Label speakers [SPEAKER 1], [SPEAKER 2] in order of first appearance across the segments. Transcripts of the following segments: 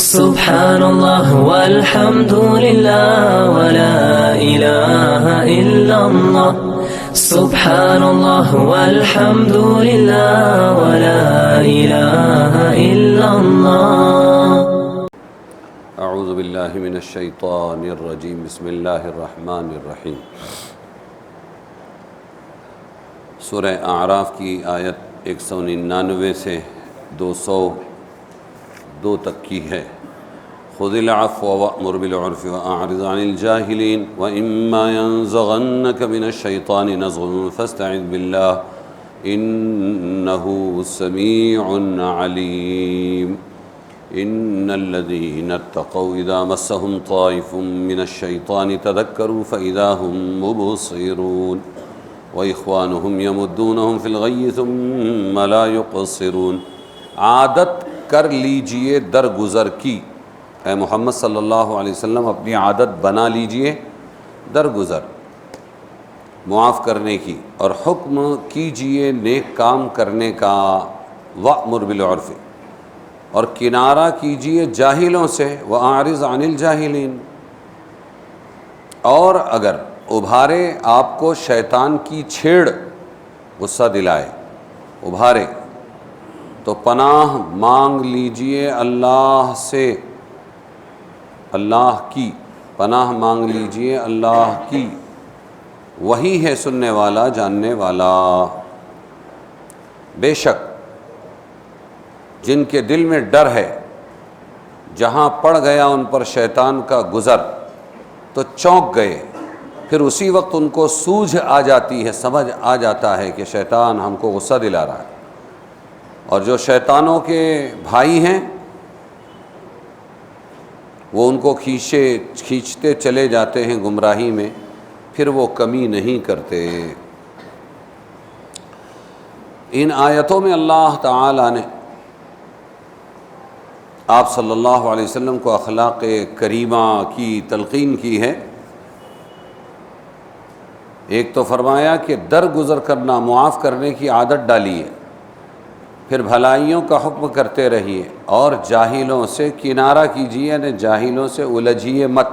[SPEAKER 1] سبحان اللہ والحمد للہ ولا الہ الا اللہ سبحان اللہ والحمد للہ ولا الہ الا اللہ.
[SPEAKER 2] اعوذ باللہ من الشیطان الرجیم. بسم اللہ الرحمن الرحیم. سورہ اعراف کی آیت 199 سے 202 تک کی ہے. خذ العفو وأمر بالعرف وأعرض عن الجاهلين وإما ينزغنك من الشيطان نزغ فاستعذ بالله إنه سميع عليم. إن الذين اتقوا إذا مسهم طائف من الشيطان تذكروا فإذا هم مبصرون وإخوانهم يمدونهم في الغي ثم لا يقصرون. عادت کر لیجئے درگزر کی. اے محمد صلی اللہ علیہ وسلم اپنی عادت بنا لیجئے درگزر، معاف کرنے کی، اور حکم کیجئے نیک کام کرنے کا. وَأْمُرْ بِالْعُرْفِ، اور کنارہ کیجئے جاہلوں سے. وَأَعْرِضْ عَنِ الْجَاهِلِينَ، اور اگر ابھارے آپ کو شیطان کی چھیڑ، غصہ دلائے، ابھارے، تو پناہ مانگ لیجئے اللہ سے، اللہ کی پناہ مانگ لیجئے اللہ کی. وہی ہے سننے والا جاننے والا. بے شک جن کے دل میں ڈر ہے، جہاں پڑ گیا ان پر شیطان کا گزر تو چونک گئے، پھر اسی وقت ان کو سوجھ آ جاتی ہے، سمجھ آ جاتا ہے کہ شیطان ہم کو غصہ دلا رہا ہے. اور جو شیطانوں کے بھائی ہیں وہ ان کو کھینچتے چلے جاتے ہیں گمراہی میں، پھر وہ کمی نہیں کرتے. ان آیتوں میں اللہ تعالی نے آپ صلی اللہ علیہ وسلم کو اخلاق کریمہ کی تلقین کی ہے. ایک تو فرمایا کہ درگزر کرنا، معاف کرنے کی عادت ڈالیے، پھر بھلائیوں کا حکم کرتے رہیے، اور جاہلوں سے کنارہ کیجیے، یعنی جاہلوں سے الجھیے مت.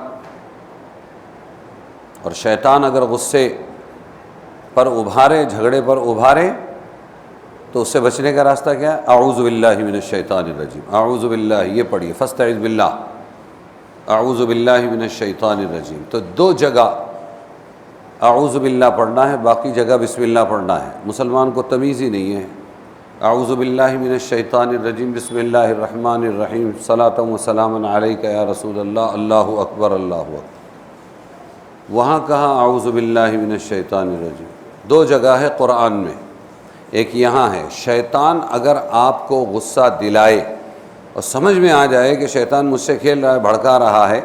[SPEAKER 2] اور شیطان اگر غصے پر ابھارے، جھگڑے پر ابھارے، تو اس سے بچنے کا راستہ کیا ہے؟ اعوذ باللہ من الشیطان الرجیم. اعوذ باللہ، یہ پڑھیے، فاستعذ باللہ، اعوذ باللہ من الشیطان الرجیم. تو دو جگہ اعوذ باللہ پڑھنا ہے، باقی جگہ بسم اللہ پڑھنا ہے. مسلمان کو تمیز ہی نہیں ہے. اعوذ باللہ من الشیطان الرجیم، بسم اللہ الرحمن الرحیم، صلاۃ و سلام علیک یا رسول اللہ، اللہ اکبر اللہ اکبر. وہاں کہا اعوذ باللہ من الشیطان الرجیم. دو جگہ ہے قرآن میں، ایک یہاں ہے. شیطان اگر آپ کو غصہ دلائے اور سمجھ میں آ جائے کہ شیطان مجھ سے کھیل رہا ہے، بھڑکا رہا ہے،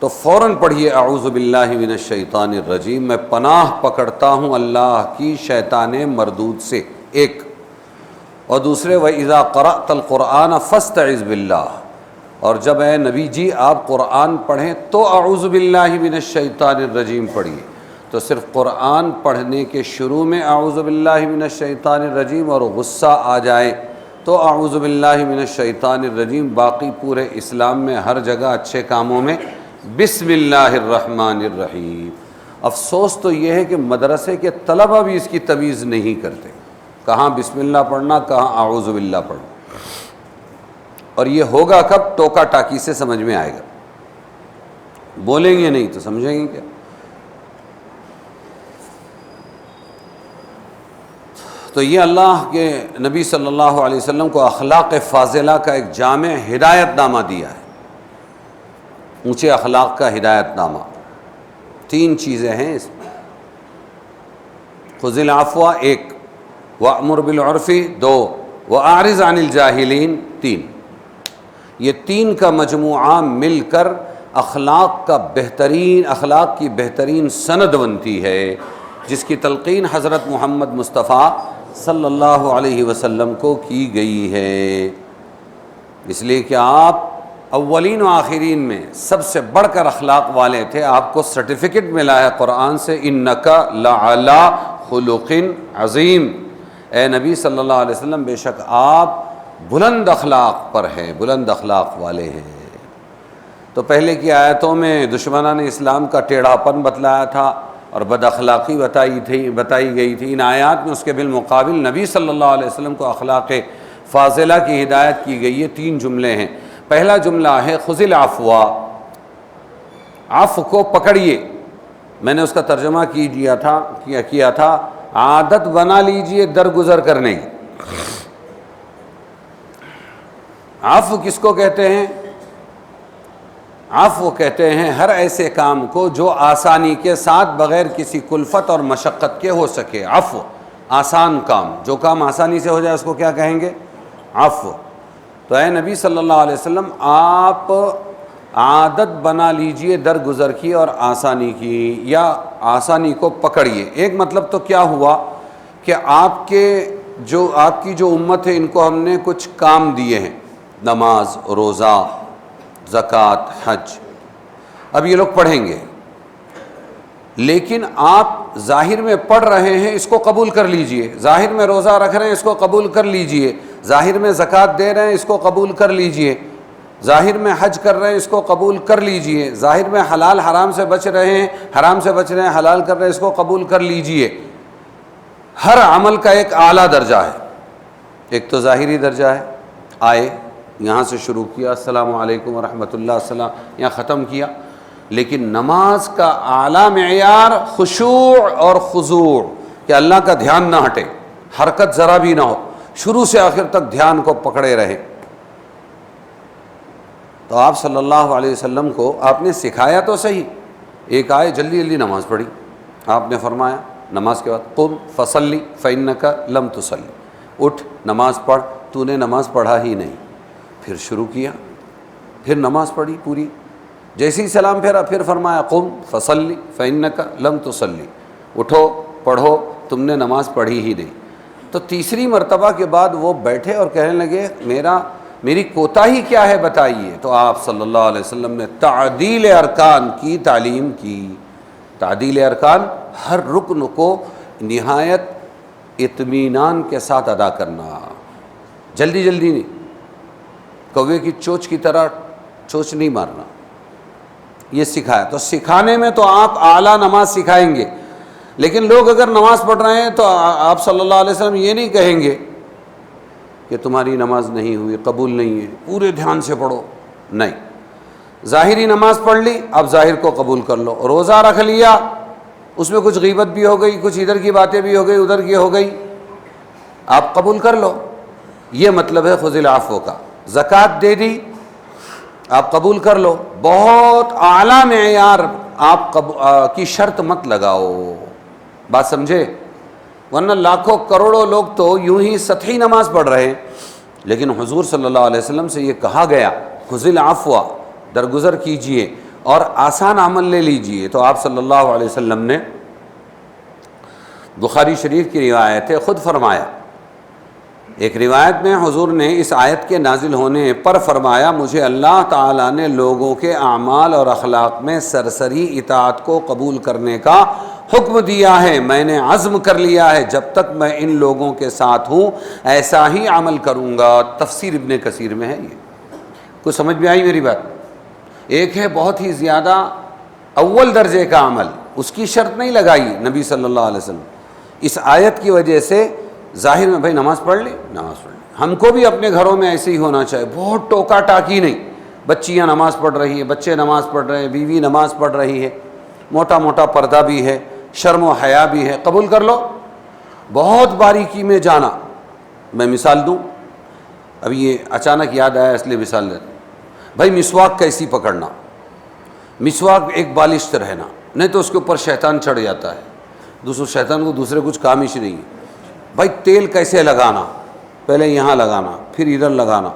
[SPEAKER 2] تو فوراً پڑھیے اعوذ باللہ من الشیطان الرجیم، میں پناہ پکڑتا ہوں اللہ کی شیطان مردود سے. ایک. اور دوسرے وَإِذَا قَرَأْتَ الْقُرْآنَ فَاسْتَعِذْ بِاللَّهِ، اور جب اے نبی جی آپ قرآن پڑھیں تو اعوذ باللہ من الشیطان الرجیم پڑھیے. تو صرف قرآن پڑھنے کے شروع میں اعوذ باللہ من الشیطان الرجیم اور غصہ آ جائے تو اعوذ باللہ من الشیطان الرجیم. باقی پورے اسلام میں ہر جگہ اچھے کاموں میں بسم اللہ الرحمن الرحیم. افسوس تو یہ ہے کہ مدرسے کے طلبہ بھی اس کی تمیز نہیں کرتے، کہاں بسم اللہ پڑھنا، کہاں اعوذ باللہ پڑھنا. اور یہ ہوگا کب؟ ٹوکا ٹاکی سے سمجھ میں آئے گا. بولیں گے نہیں تو سمجھیں گے کیا؟ تو یہ اللہ کے نبی صلی اللہ علیہ وسلم کو اخلاق فاضلہ کا ایک جامع ہدایت نامہ دیا ہے، اونچے اخلاق کا ہدایت نامہ. 3 چیزیں ہیں اس میں. خذ العفو 1، وَأْمُرْ بِالْعُرْفِ 2، وَأَعْرِضْ عَنِ الْجَاهِلِينَ 3. یہ 3 کا مجموعہ مل کر اخلاق کی بہترین سند بنتی ہے، جس کی تلقین حضرت محمد مصطفیٰ صلی اللہ علیہ وسلم کو کی گئی ہے. اس لیے کہ آپ اولین و آخرین میں سب سے بڑھ کر اخلاق والے تھے. آپ کو سرٹیفکیٹ ملا ہے قرآن سے، اِنَّكَ لَعَلَىٰ خُلُقٍ عَظِيمٍ. اے نبی صلی اللہ علیہ وسلم، بے شک آپ بلند اخلاق پر ہیں، بلند اخلاق والے ہیں۔ تو پہلے کی آیتوں میں دشمنان اسلام کا ٹیڑھا پن بتلایا تھا اور بد اخلاقی بتائی گئی تھی۔ ان آیات میں اس کے بالمقابل نبی صلی اللہ علیہ وسلم کو اخلاق فاضلہ کی ہدایت کی گئی ہے۔ 3 جملے ہیں۔ پہلا جملہ ہے خذ العفو، عفو کو پکڑیے۔ میں نے اس کا ترجمہ کیا تھا عادت بنا لیجئے درگزر کرنے کی۔ عفو کس کو کہتے ہیں؟ عفو کہتے ہیں ہر ایسے کام کو جو آسانی کے ساتھ بغیر کسی کلفت اور مشقت کے ہو سکے۔ عفو آسان کام، جو کام آسانی سے ہو جائے اس کو کیا کہیں گے؟ عفو۔ تو اے نبی صلی اللہ علیہ وسلم آپ عادت بنا لیجئے درگزر کی اور آسانی کی، یا آسانی کو پکڑیے۔ ایک مطلب تو کیا ہوا کہ آپ کی جو امت ہے ان کو ہم نے کچھ کام دیے ہیں، نماز، روزہ، زکوٰۃ، حج، اب یہ لوگ پڑھیں گے، لیکن آپ ظاہر میں پڑھ رہے ہیں اس کو قبول کر لیجئے، ظاہر میں روزہ رکھ رہے ہیں اس کو قبول کر لیجئے، ظاہر میں زکوٰۃ دے رہے ہیں اس کو قبول کر لیجئے، ظاہر میں حج کر رہے ہیں اس کو قبول کر لیجئے، ظاہر میں حلال حرام سے بچ رہے ہیں، حرام سے بچ رہے ہیں، حلال کر رہے ہیں اس کو قبول کر لیجئے۔ ہر عمل کا ایک اعلیٰ درجہ ہے۔ ایک تو ظاہری درجہ ہے، آئے یہاں سے شروع کیا السلام علیکم ورحمۃ اللہ السلام، یہاں ختم کیا، لیکن نماز کا اعلیٰ معیار خشوع اور خضوع، کہ اللہ کا دھیان نہ ہٹے، حرکت ذرا بھی نہ ہو، شروع سے آخر تک دھیان کو پکڑے رہے۔ تو آپ صلی اللہ علیہ وسلم کو آپ نے سکھایا تو صحیح، ایک آئے جلدی جلدی نماز پڑھی، آپ نے فرمایا نماز کے بعد قم فصلی فإنک لم تصلی، اٹھ نماز پڑھ، تو نے نماز پڑھا ہی نہیں۔ پھر شروع کیا، پھر نماز پڑھی پوری، جیسے ہی سلام پھیرا پھر فرمایا قم فصلی فإنک لم تصلی، اٹھو پڑھو، تم نے نماز پڑھی ہی نہیں۔ تو تیسری مرتبہ کے بعد وہ بیٹھے اور کہنے لگے میری کوتاہی کیا ہے بتائیے۔ تو آپ صلی اللہ علیہ وسلم نے تعدیل ارکان کی تعلیم کی۔ تعدیل ارکان، ہر رکن کو نہایت اطمینان کے ساتھ ادا کرنا، جلدی جلدی نہیں، کوے کی چوچ کی طرح چوچ نہیں مارنا، یہ سکھایا۔ تو سکھانے میں تو آپ اعلیٰ نماز سکھائیں گے، لیکن لوگ اگر نماز پڑھ رہے ہیں تو آپ صلی اللہ علیہ وسلم یہ نہیں کہیں گے کہ تمہاری نماز نہیں ہوئی، قبول نہیں ہے، پورے دھیان سے پڑھو، نہیں۔ ظاہری نماز پڑھ لی، اب ظاہر کو قبول کر لو۔ روزہ رکھ لیا، اس میں کچھ غیبت بھی ہو گئی، کچھ ادھر کی باتیں بھی ہو گئی، ادھر کی ہو گئی، آپ قبول کر لو، یہ مطلب ہے خذ العفو کا۔ زکوٰۃ دے دی، آپ قبول کر لو، بہت اعلیٰ معیار آپ کی شرط مت لگاؤ، بات سمجھے؟ ورنہ لاکھوں کروڑوں لوگ تو یوں ہی سطحی نماز پڑھ رہے ہیں، لیکن حضور صلی اللہ علیہ وسلم سے یہ کہا گیا خذ العفو، درگزر کیجئے اور آسان عمل لے لیجئے۔ تو آپ صلی اللہ علیہ وسلم نے، بخاری شریف کی روایت ہے، خود فرمایا، ایک روایت میں حضور نے اس آیت کے نازل ہونے پر فرمایا مجھے اللہ تعالیٰ نے لوگوں کے اعمال اور اخلاق میں سرسری اطاعت کو قبول کرنے کا حکم دیا ہے، میں نے عزم کر لیا ہے جب تک میں ان لوگوں کے ساتھ ہوں ایسا ہی عمل کروں گا۔ تفسیر ابن کثیر میں ہے یہ، کچھ سمجھ میں آئی میری بات؟ ایک ہے بہت ہی زیادہ اول درجے کا عمل، اس کی شرط نہیں لگائی نبی صلی اللہ علیہ وسلم، اس آیت کی وجہ سے ظاہر میں بھائی نماز پڑھ لی، نماز پڑھ لی۔ ہم کو بھی اپنے گھروں میں ایسے ہی ہونا چاہیے، بہت ٹوکا ٹاکی نہیں، بچیاں نماز پڑھ رہی ہیں، بچے نماز پڑھ رہے ہیں، بیوی نماز پڑھ رہی ہے، موٹا موٹا پردہ بھی ہے، شرم و حیا بھی ہے، قبول کر لو۔ بہت باریکی میں جانا، میں مثال دوں، اب یہ اچانک یاد آیا اس لیے مثال دیتا ہوں۔ بھائی مسواک کیسی پکڑنا، مسواک ایک بالشت رہنا، نہیں تو اس کے اوپر شیطان چڑھ جاتا ہے، دوسرے شیطان کو دوسرے کچھ کام ہی نہیں ہے۔ بھائی تیل کیسے لگانا، پہلے یہاں لگانا، پھر ادھر لگانا،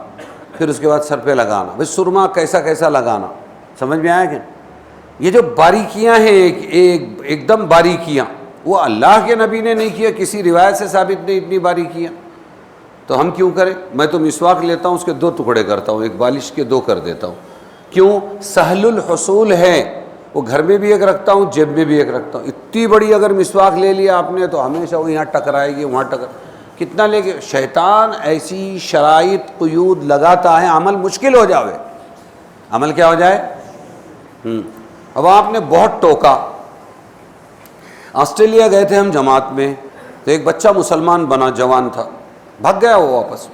[SPEAKER 2] پھر اس کے بعد سر پہ لگانا، بھائی سرما کیسا لگانا، سمجھ میں آیا کہ یہ جو باریکیاں ہیں ایک دم باریکیاں، وہ اللہ کے نبی نے نہیں کیا، کسی روایت سے ثابت نہیں اتنی باریکیاں، تو ہم کیوں کریں؟ میں تو مسواک لیتا ہوں اس کے 2 ٹکڑے کرتا ہوں، ایک بالش کے 2 کر دیتا ہوں، کیوں؟ سہل الحصول ہے، وہ گھر میں بھی ایک رکھتا ہوں، جیب میں بھی ایک رکھتا ہوں۔ اتنی بڑی اگر مسواک لے لیا آپ نے تو ہمیشہ وہ یہاں ٹکرائے گی، وہاں کتنا لے کے شیطان ایسی شرائط قیود لگاتا ہے عمل مشکل ہو جاوے، عمل کیا ہو جائے۔ اب آپ نے بہت ٹوکا، آسٹریلیا گئے تھے ہم جماعت میں، تو ایک بچہ مسلمان بنا، جوان تھا، بھگ گیا وہ واپس،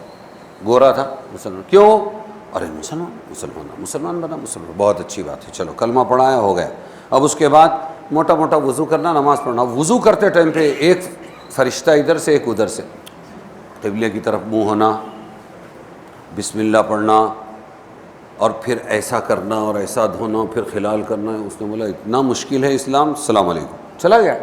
[SPEAKER 2] گورا تھا مسلمان، کیوں؟ ارے مسلمان بنا، بہت اچھی بات ہے، چلو کلمہ پڑھایا، ہو گیا۔ اب اس کے بعد موٹا موٹا وضو کرنا، نماز پڑھنا، وضو کرتے ٹائم پہ ایک فرشتہ ادھر سے ایک ادھر سے، قبلے کی طرف منہ ہونا، بسم اللہ پڑھنا، اور پھر ایسا کرنا اور ایسا دھونا، پھر خلال کرنا۔ اس نے بولا اتنا مشکل ہے اسلام، السلام علیکم، چلا گیا۔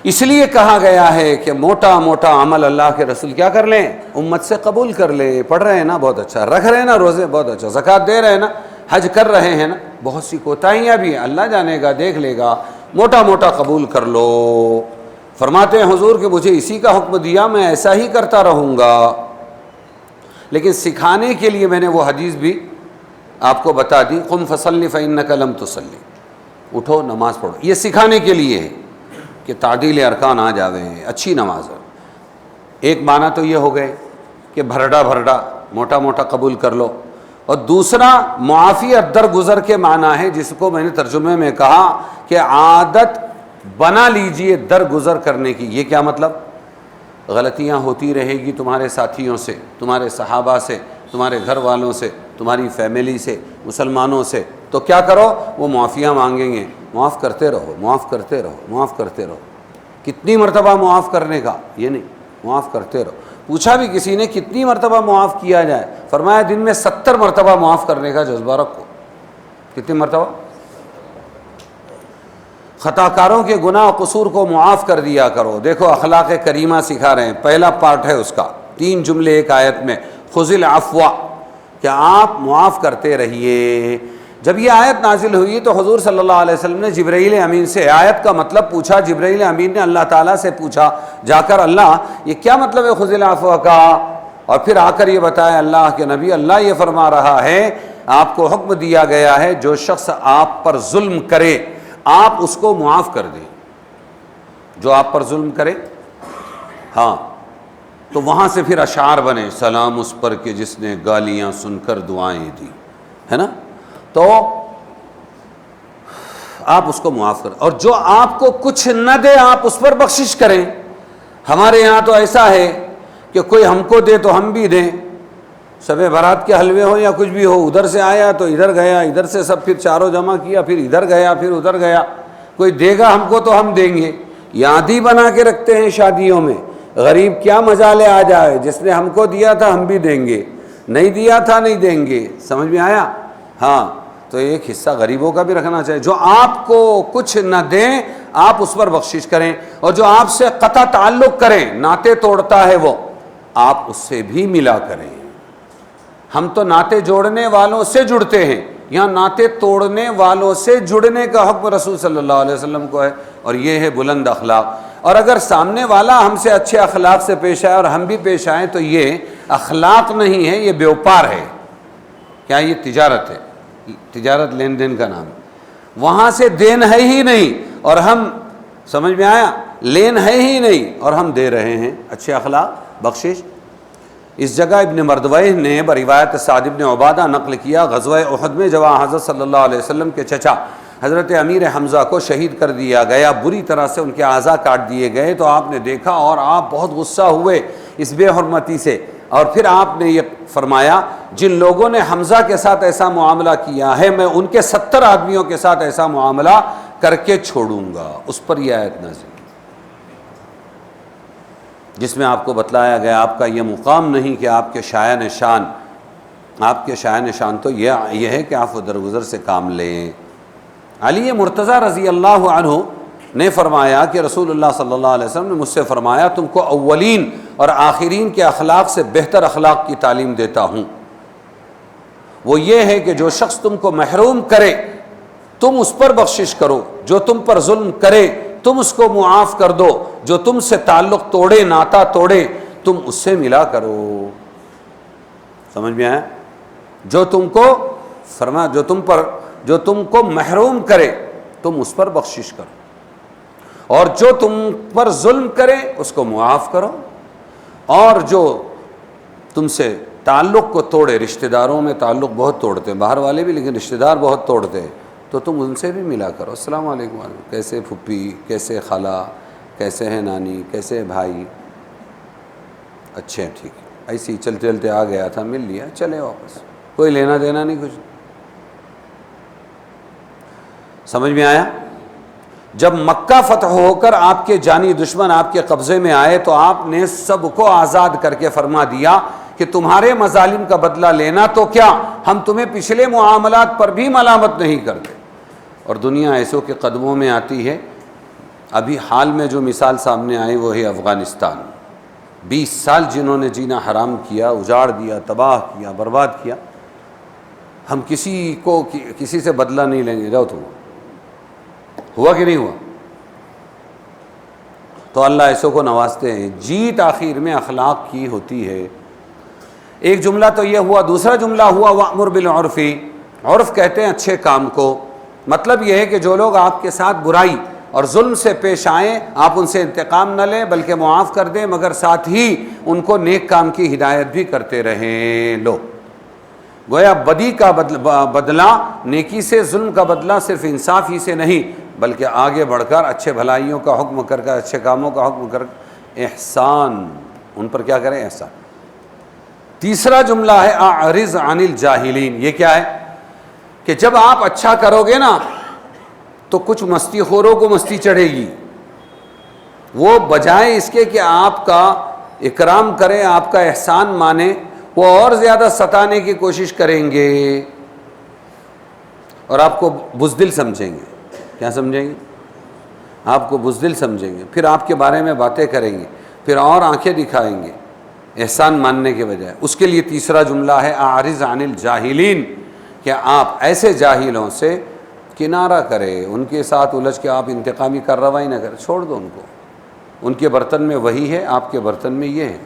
[SPEAKER 2] اس لیے کہا گیا ہے کہ موٹا موٹا عمل اللہ کے رسول کیا کر لیں، امت سے قبول کر لے۔ پڑھ رہے ہیں نا، بہت اچھا، رکھ رہے ہیں نا روزے، بہت اچھا، زکوٰۃ دے رہے ہیں نا، حج کر رہے ہیں نا، بہت سی کوتاہیاں بھی ہیں، اللہ جانے گا، دیکھ لے گا، موٹا موٹا قبول کر لو۔ فرماتے ہیں حضور کہ مجھے اسی کا حکم دیا، میں ایسا ہی کرتا رہوں گا۔ لیکن سکھانے کے لیے میں نے وہ حدیث بھی آپ کو بتا دی، قم فصلی فإنک لم تصلی، اٹھو نماز پڑھو، یہ سکھانے کے لیے ہے کہ تعدیل ارکان آ جاوے، اچھی نماز ہے۔ ایک معنی تو یہ ہو گئے کہ بھرڈا موٹا موٹا قبول کر لو، اور دوسرا معافی درگزر کے معنی ہے، جس کو میں نے ترجمے میں کہا کہ عادت بنا لیجئے درگزر کرنے کی۔ یہ کیا مطلب؟ غلطیاں ہوتی رہے گی تمہارے ساتھیوں سے، تمہارے صحابہ سے، تمہارے گھر والوں سے، تمہاری فیملی سے، مسلمانوں سے، تو کیا کرو؟ وہ معافیاں مانگیں گے، معاف کرتے رہو، معاف کرتے رہو، معاف کرتے رہو۔ کتنی مرتبہ معاف کرنے کا؟ یہ نہیں، معاف کرتے رہو۔ پوچھا بھی کسی نے کتنی مرتبہ معاف کیا جائے؟ فرمایا دن میں 70 مرتبہ معاف کرنے کا جذبہ رکھو۔ کتنی مرتبہ؟ خطا کاروں کے گناہ و قصور کو معاف کر دیا کرو۔ دیکھو اخلاق کریمہ سکھا رہے ہیں، پہلا پارٹ ہے اس کا، 3 جملے ایک آیت میں، خذ العفو، کہ آپ معاف کرتے رہیے۔ جب یہ آیت نازل ہوئی تو حضور صلی اللہ علیہ وسلم نے جبرائیل امین سے آیت کا مطلب پوچھا۔ جبرائیل امین نے اللہ تعالیٰ سے پوچھا جا کر، اللہ یہ کیا مطلب ہے خذ العفو کا؟ اور پھر آ کر یہ بتایا اللہ کے نبی، اللہ یہ فرما رہا ہے آپ کو حکم دیا گیا ہے جو شخص آپ پر ظلم کرے آپ اس کو معاف کر دیں۔ جو آپ پر ظلم کرے، ہاں، تو وہاں سے پھر اشعار بنے، سلام اس پر کہ جس نے گالیاں سن کر دعائیں دی، ہے نا، تو آپ اس کو معاف کریں۔ اور جو آپ کو کچھ نہ دے آپ اس پر بخشش کریں۔ ہمارے یہاں تو ایسا ہے کہ کوئی ہم کو دے تو ہم بھی دیں، شب برات کے حلوے ہو یا کچھ بھی ہو، ادھر سے آیا تو ادھر گیا، ادھر سے سب پھر چاروں جمع کیا، پھر ادھر گیا، پھر ادھر گیا، کوئی دے گا ہم کو تو ہم دیں گے۔ یادی بنا کے رکھتے ہیں شادیوں میں، غریب کیا مزہ لے آ جائے، جس نے ہم کو دیا تھا ہم بھی دیں گے، نہیں دیا تھا نہیں دیں گے۔ سمجھ میں آیا؟ ہاں، تو ایک حصہ غریبوں کا بھی رکھنا چاہیے۔ جو آپ کو کچھ نہ دیں آپ اس پر بخشش کریں، اور جو آپ سے قطع تعلق کریں، ناطے توڑتا ہے وہ، آپ اس سے بھی ملا کریں۔ ہم تو ناطے جوڑنے والوں سے جڑتے ہیں، یہاں ناطے توڑنے والوں سے جڑنے کا حکم رسول صلی اللہ علیہ وسلم کو ہے، اور یہ ہے بلند اخلاق۔ اور اگر سامنے والا ہم سے اچھے اخلاق سے پیش آئے اور ہم بھی پیش آئیں تو یہ اخلاق نہیں ہے، یہ بیوپار ہے۔ کیا یہ تجارت ہے؟ تجارت لین دین کا نام ہے۔ وہاں سے دین ہے ہی نہیں اور ہم، سمجھ میں آیا، لین ہے ہی نہیں اور ہم دے رہے ہیں اچھے اخلاق، بخشش۔ اس جگہ ابن مردویہ نے بروایت سعد بن عبادہ نقل کیا، غزوہ احد میں جب حضرت صلی اللہ علیہ وسلم کے چچا حضرت امیر حمزہ کو شہید کر دیا گیا، بری طرح سے ان کے اعضاء کاٹ دیے گئے، تو آپ نے دیکھا اور آپ بہت غصہ ہوئے اس بے حرمتی سے، اور پھر آپ نے یہ فرمایا جن لوگوں نے حمزہ کے ساتھ ایسا معاملہ کیا ہے میں ان کے 70 آدمیوں کے ساتھ ایسا معاملہ کر کے چھوڑوں گا۔ اس پر یہ آیت نازل جس میں آپ کو بتلایا گیا آپ کا یہ مقام نہیں کہ آپ کے شایان شان، آپ کے شایان شان تو یہ ہے کہ آپ درگزر سے کام لیں۔ علی مرتضیٰ رضی اللہ عنہ نے فرمایا کہ رسول اللہ صلی اللہ علیہ وسلم نے مجھ سے فرمایا تم کو اولین اور آخرین کے اخلاق سے بہتر اخلاق کی تعلیم دیتا ہوں، وہ یہ ہے کہ جو شخص تم کو محروم کرے تم اس پر بخشش کرو، جو تم پر ظلم کرے تم اس کو معاف کر دو، جو تم سے تعلق توڑے، ناتا توڑے، تم اس سے ملا کرو۔ سمجھ میں آیا؟ جو تم کو فرما، جو تم کو محروم کرے تم اس پر بخشش کرو۔ اور جو تم پر ظلم کرے اس کو معاف کرو، اور جو تم سے تعلق کو توڑے، رشتہ داروں میں تعلق بہت توڑتے ہیں باہر والے بھی، لیکن رشتہ دار بہت توڑتے ہیں، تو تم ان سے بھی ملا کرو، السلام علیکم، کیسے پھپھی، کیسے خالہ، کیسے ہے نانی، کیسے ہے بھائی، اچھے ہیں، ٹھیک ہے، ایسے ہی چلتے چلتے آ گیا تھا، مل لیا، چلے واپس، کوئی لینا دینا نہیں کچھ۔ سمجھ میں آیا؟ جب مکہ فتح ہو کر آپ کے جانی دشمن آپ کے قبضے میں آئے تو آپ نے سب کو آزاد کر کے فرما دیا کہ تمہارے مظالم کا بدلہ لینا تو کیا، ہم تمہیں پچھلے معاملات پر بھی ملامت نہیں کرتے۔ اور دنیا ایسوں کے قدموں میں آتی ہے۔ ابھی حال میں جو مثال سامنے آئی وہ ہے افغانستان، 20 سال جنہوں نے جینا حرام کیا، اجاڑ دیا، تباہ کیا، برباد کیا، ہم کسی سے بدلہ نہیں لیں گے، جاؤ تم، ہوا کہ نہیں ہوا؟ تو اللہ ایسوں کو نوازتے ہیں۔ جیت آخر میں اخلاق کی ہوتی ہے۔ ایک جملہ تو یہ ہوا، دوسرا جملہ ہوا وَأْمُرْ بِالْعُرْفِ، عرف کہتے ہیں اچھے کام کو، مطلب یہ ہے کہ جو لوگ آپ کے ساتھ برائی اور ظلم سے پیش آئیں، آپ ان سے انتقام نہ لیں بلکہ معاف کر دیں، مگر ساتھ ہی ان کو نیک کام کی ہدایت بھی کرتے رہیں۔ لو گویا بدی کا بدلہ، نیکی سے ظلم کا بدلہ صرف انصاف ہی سے نہیں بلکہ آگے بڑھ کر اچھے بھلائیوں کا حکم کر کر، اچھے کاموں کا حکم کر، احسان، ان پر کیا کریں؟ احسان۔ تیسرا جملہ ہے اعرض عن الجاہلین۔ یہ کیا ہے کہ جب آپ اچھا کرو گے نا تو کچھ مستی خوروں کو مستی چڑھے گی، وہ بجائے اس کے کہ آپ کا اکرام کریں، آپ کا احسان مانیں، وہ اور زیادہ ستانے کی کوشش کریں گے اور آپ کو بزدل سمجھیں گے۔ کیا سمجھیں گے؟ آپ کو بزدل سمجھیں گے، پھر آپ کے بارے میں باتیں کریں گے، پھر اور آنکھیں دکھائیں گے احسان ماننے کے بجائے۔ اس کے لیے تیسرا جملہ ہے اعرض عن الجاہلین، کہ آپ ایسے جاہلوں سے کنارہ کریں، ان کے ساتھ الجھ کے آپ انتقامی کارروائی نہ کریں، چھوڑ دو ان کو، ان کے برتن میں وہی ہے، آپ کے برتن میں یہ ہے۔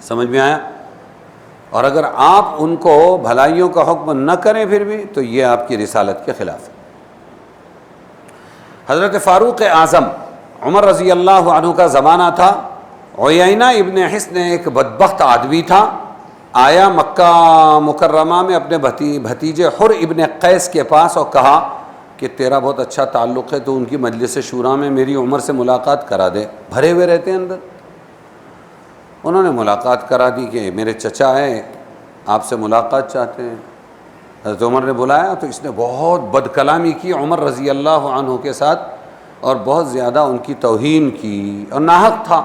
[SPEAKER 2] سمجھ میں آیا؟ اور اگر آپ ان کو بھلائیوں کا حکم نہ کریں پھر بھی تو یہ آپ کی رسالت کے خلاف ہے۔ حضرت فاروق اعظم عمر رضی اللہ عنہ کا زمانہ تھا۔ عیینہ ابن حصن ایک بدبخت آدمی تھا، آیا مکہ مکرمہ میں اپنے بھتیجے حر ابن قیس کے پاس اور کہا کہ تیرا بہت اچھا تعلق ہے تو ان کی مجلس شورا میں میری عمر سے ملاقات کرا دے، بھرے ہوئے رہتے ہیں اندر۔ انہوں نے ملاقات کرا دی کہ میرے چچا ہیں، آپ سے ملاقات چاہتے ہیں۔ حضرت عمر نے بلایا تو اس نے بہت بد کلامی کی عمر رضی اللہ عنہ کے ساتھ، اور بہت زیادہ ان کی توہین کی، اور ناحق تھا۔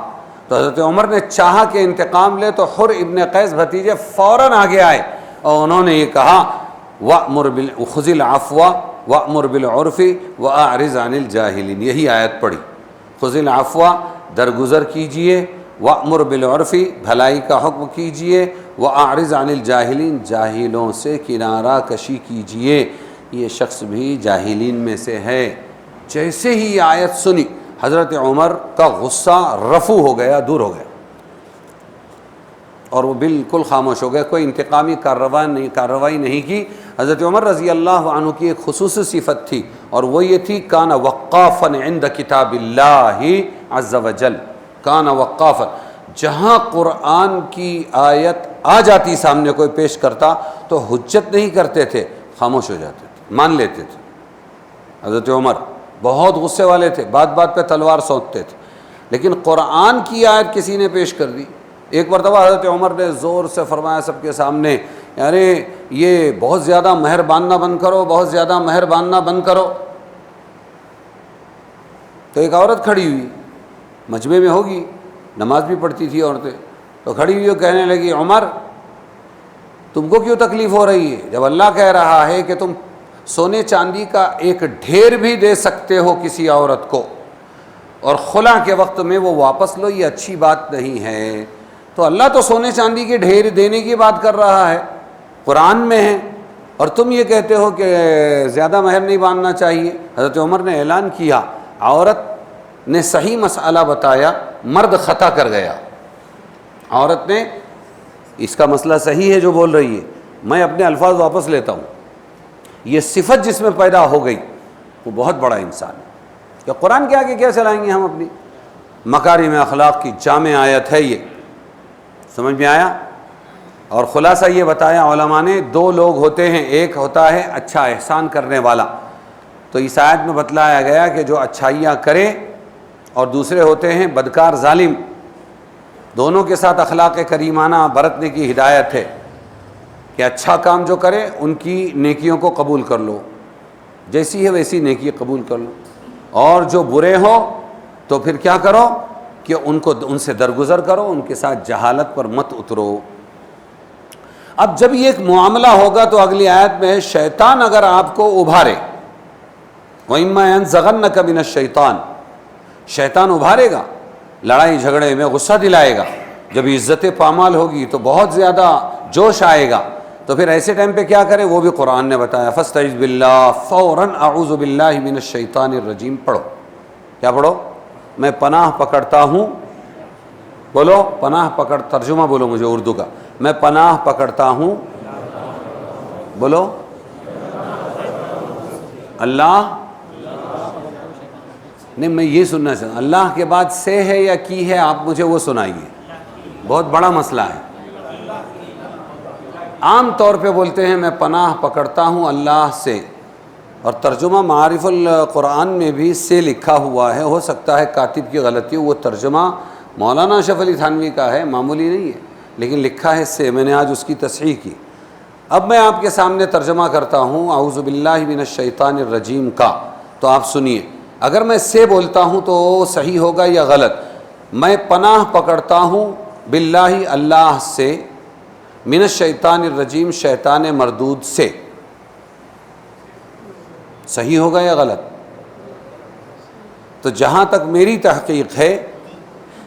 [SPEAKER 2] تو حضرت عمر نے چاہا کہ انتقام لے، تو حر ابن قیس بھتیجے فوراً آگے آئے اور انہوں نے یہ کہا خذ العفو وأمر بالعرف واعرض عن الجاہلین، یہی آیت پڑھی، خذ العفو، درگزر کیجئے، وأمر بالعرف، بھلائی کا حکم کیجئے، واعرض عن الجاہلین، جاہلوں سے کنارہ کشی کیجئے۔ یہ شخص بھی جاہلین میں سے ہے۔ جیسے ہی یہ آیت سنی حضرت عمر کا غصہ رفع ہو گیا، دور ہو گیا، اور وہ بالکل خاموش ہو گئے، کوئی انتقامی کارروائی نہیں کی۔ حضرت عمر رضی اللہ عنہ کی ایک خصوصی صفت تھی، اور وہ یہ تھی کان وقافا عند کتاب اللہ عز وجل، کان وقافا، جہاں قرآن کی آیت آ جاتی سامنے کوئی پیش کرتا تو حجت نہیں کرتے تھے، خاموش ہو جاتے تھے، مان لیتے تھے۔ حضرت عمر بہت غصے والے تھے، بات بات پہ تلوار سونتتے تھے، لیکن قرآن کی آیت کسی نے پیش کر دی۔ ایک مرتبہ حضرت عمر نے زور سے فرمایا سب کے سامنے، یعنی یہ بہت زیادہ مہر باندھنا بند کرو، بہت زیادہ مہر باندھنا بند کرو۔ تو ایک عورت کھڑی ہوئی، مجمع میں ہوگی، نماز بھی پڑھتی تھی عورتیں، تو کھڑی ہوئی اور کہنے لگی عمر تم کو کیوں تکلیف ہو رہی ہے، جب اللہ کہہ رہا ہے کہ تم سونے چاندی کا ایک ڈھیر بھی دے سکتے ہو کسی عورت کو، اور خلا کے وقت میں وہ واپس لو، یہ اچھی بات نہیں ہے۔ تو اللہ تو سونے چاندی کے ڈھیر دینے کی بات کر رہا ہے، قرآن میں ہے، اور تم یہ کہتے ہو کہ زیادہ مہر نہیں باندھنا چاہیے۔ حضرت عمر نے اعلان کیا، عورت نے صحیح مسئلہ بتایا، مرد خطا کر گیا۔ عورت نے اس کا مسئلہ صحیح ہے جو بول رہی ہے، میں اپنے الفاظ واپس لیتا ہوں۔ یہ صفت جس میں پیدا ہو گئی وہ بہت بڑا انسان ہے، کہ قرآن کے آگے کیا چلائیں گے ہم اپنی؟ مکارم اخلاق کی جامع آیت ہے یہ، سمجھ میں آیا؟ اور خلاصہ یہ بتایا علماء نے، دو لوگ ہوتے ہیں، ایک ہوتا ہے اچھا احسان کرنے والا، تو اس آیت میں بتلایا گیا کہ جو اچھائیاں کرے، اور دوسرے ہوتے ہیں بدکار ظالم، دونوں کے ساتھ اخلاق کریمانہ برتنے کی ہدایت ہے کہ اچھا کام جو کرے ان کی نیکیوں کو قبول کر لو، جیسی ہے ویسی نیکی قبول کر لو، اور جو برے ہو تو پھر کیا کرو کہ ان سے درگزر کرو، ان کے ساتھ جہالت پر مت اترو۔ اب جب یہ ایک معاملہ ہوگا تو اگلی آیت میں شیطان اگر آپ کو ابھارے، وَإِمَّا يَنزَغَنَّكَ مِنَ الشَّيْطَانِ، شیطان ابھارے گا، لڑائی جھگڑے میں غصہ دلائے گا، جب عزت پامال ہوگی تو بہت زیادہ جوش آئے گا، تو پھر ایسے ٹائم پہ کیا کریں؟ وہ بھی قرآن نے بتایا، فَاسْتَعِذْ بِاللَّهِ فَوْرًا أَعُوذُ بِاللَّهِ مِنَ الشَّيْطَانِ الرَّجِيمِ پڑھو، کیا پڑھو؟ میں پناہ پکڑتا ہوں، بولو پناہ پکڑ، ترجمہ بولو مجھے اردو کا، میں پناہ پکڑتا ہوں، بولو اللہ، نہیں میں یہ سننا چاہتا ہوں، اللہ کے بعد سے ہے یا کی ہے، آپ مجھے وہ سنائیے، بہت بڑا مسئلہ ہے۔ عام طور پہ بولتے ہیں میں پناہ پکڑتا ہوں اللہ سے، اور ترجمہ معارف القرآن میں بھی سے لکھا ہوا ہے، ہو سکتا ہے کاتب کی غلطی ہو، وہ ترجمہ مولانا اشرف علی تھانوی کا ہے، معمولی نہیں ہے، لیکن لکھا ہے سے، میں نے آج اس کی تصحیح کی۔ اب میں آپ کے سامنے ترجمہ کرتا ہوں اعوذ باللہ من الشیطان الرجیم کا، تو آپ سنیے، اگر میں سے بولتا ہوں تو صحیح ہوگا یا غلط؟ میں پناہ پکڑتا ہوں باللہ اللہ سے، من الشیطان الرجیم شیطان مردود سے، صحیح ہوگا یا غلط؟ تو جہاں تک میری تحقیق ہے،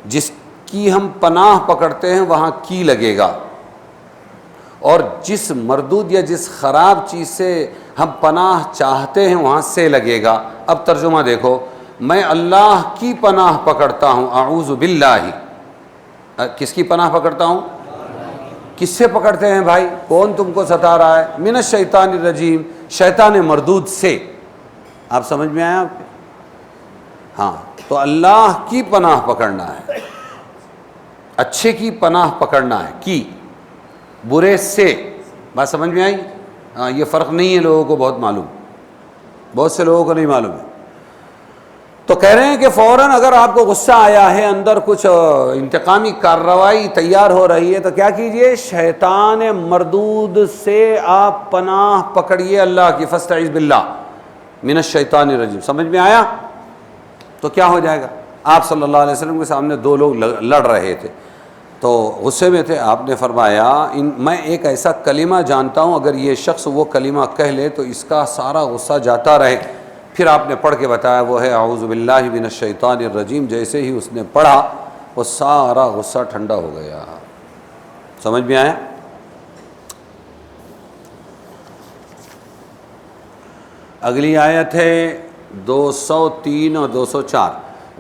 [SPEAKER 2] جس کی ہم پناہ پکڑتے ہیں وہاں کی لگے گا، اور جس مردود یا جس خراب چیز سے ہم پناہ چاہتے ہیں وہاں سے لگے گا۔ اب ترجمہ دیکھو، میں اللہ کی پناہ پکڑتا ہوں، اعوذ باللہ، کس کی پناہ پکڑتا ہوں؟ کس سے پکڑتے ہیں بھائی؟ کون تم کو ستا رہا ہے؟ من الشیطان الرجیم، شیطان مردود سے۔ آپ سمجھ میں آیا آپ کے؟ ہاں، تو اللہ کی پناہ پکڑنا ہے، اچھے کی پناہ پکڑنا ہے، کی برے سے، بات سمجھ میں آئی؟ ہاں، یہ فرق نہیں ہے لوگوں کو بہت معلوم، بہت سے لوگوں کو نہیں معلوم ہے۔ تو کہہ رہے ہیں کہ فوراً اگر آپ کو غصہ آیا ہے، اندر کچھ انتقامی کارروائی تیار ہو رہی ہے، تو کیا کیجئے؟ شیطان مردود سے آپ پناہ پکڑیے اللہ کی، فاستعذ باللہ من الشیطان الرجیم۔ سمجھ میں آیا؟ تو کیا ہو جائے گا؟ آپ صلی اللہ علیہ وسلم کے سامنے دو لوگ لڑ رہے تھے، تو غصے میں تھے، آپ نے فرمایا میں ایک ایسا کلمہ جانتا ہوں، اگر یہ شخص وہ کلمہ کہہ لے تو اس کا سارا غصہ جاتا رہے۔ پھر آپ نے پڑھ کے بتایا وہ ہے اعوذ باللہ من الشیطان الرجیم۔ جیسے ہی اس نے پڑھا وہ سارا غصہ ٹھنڈا ہو گیا۔ سمجھ میں آیا؟ اگلی آیت ہے 203 اور 204،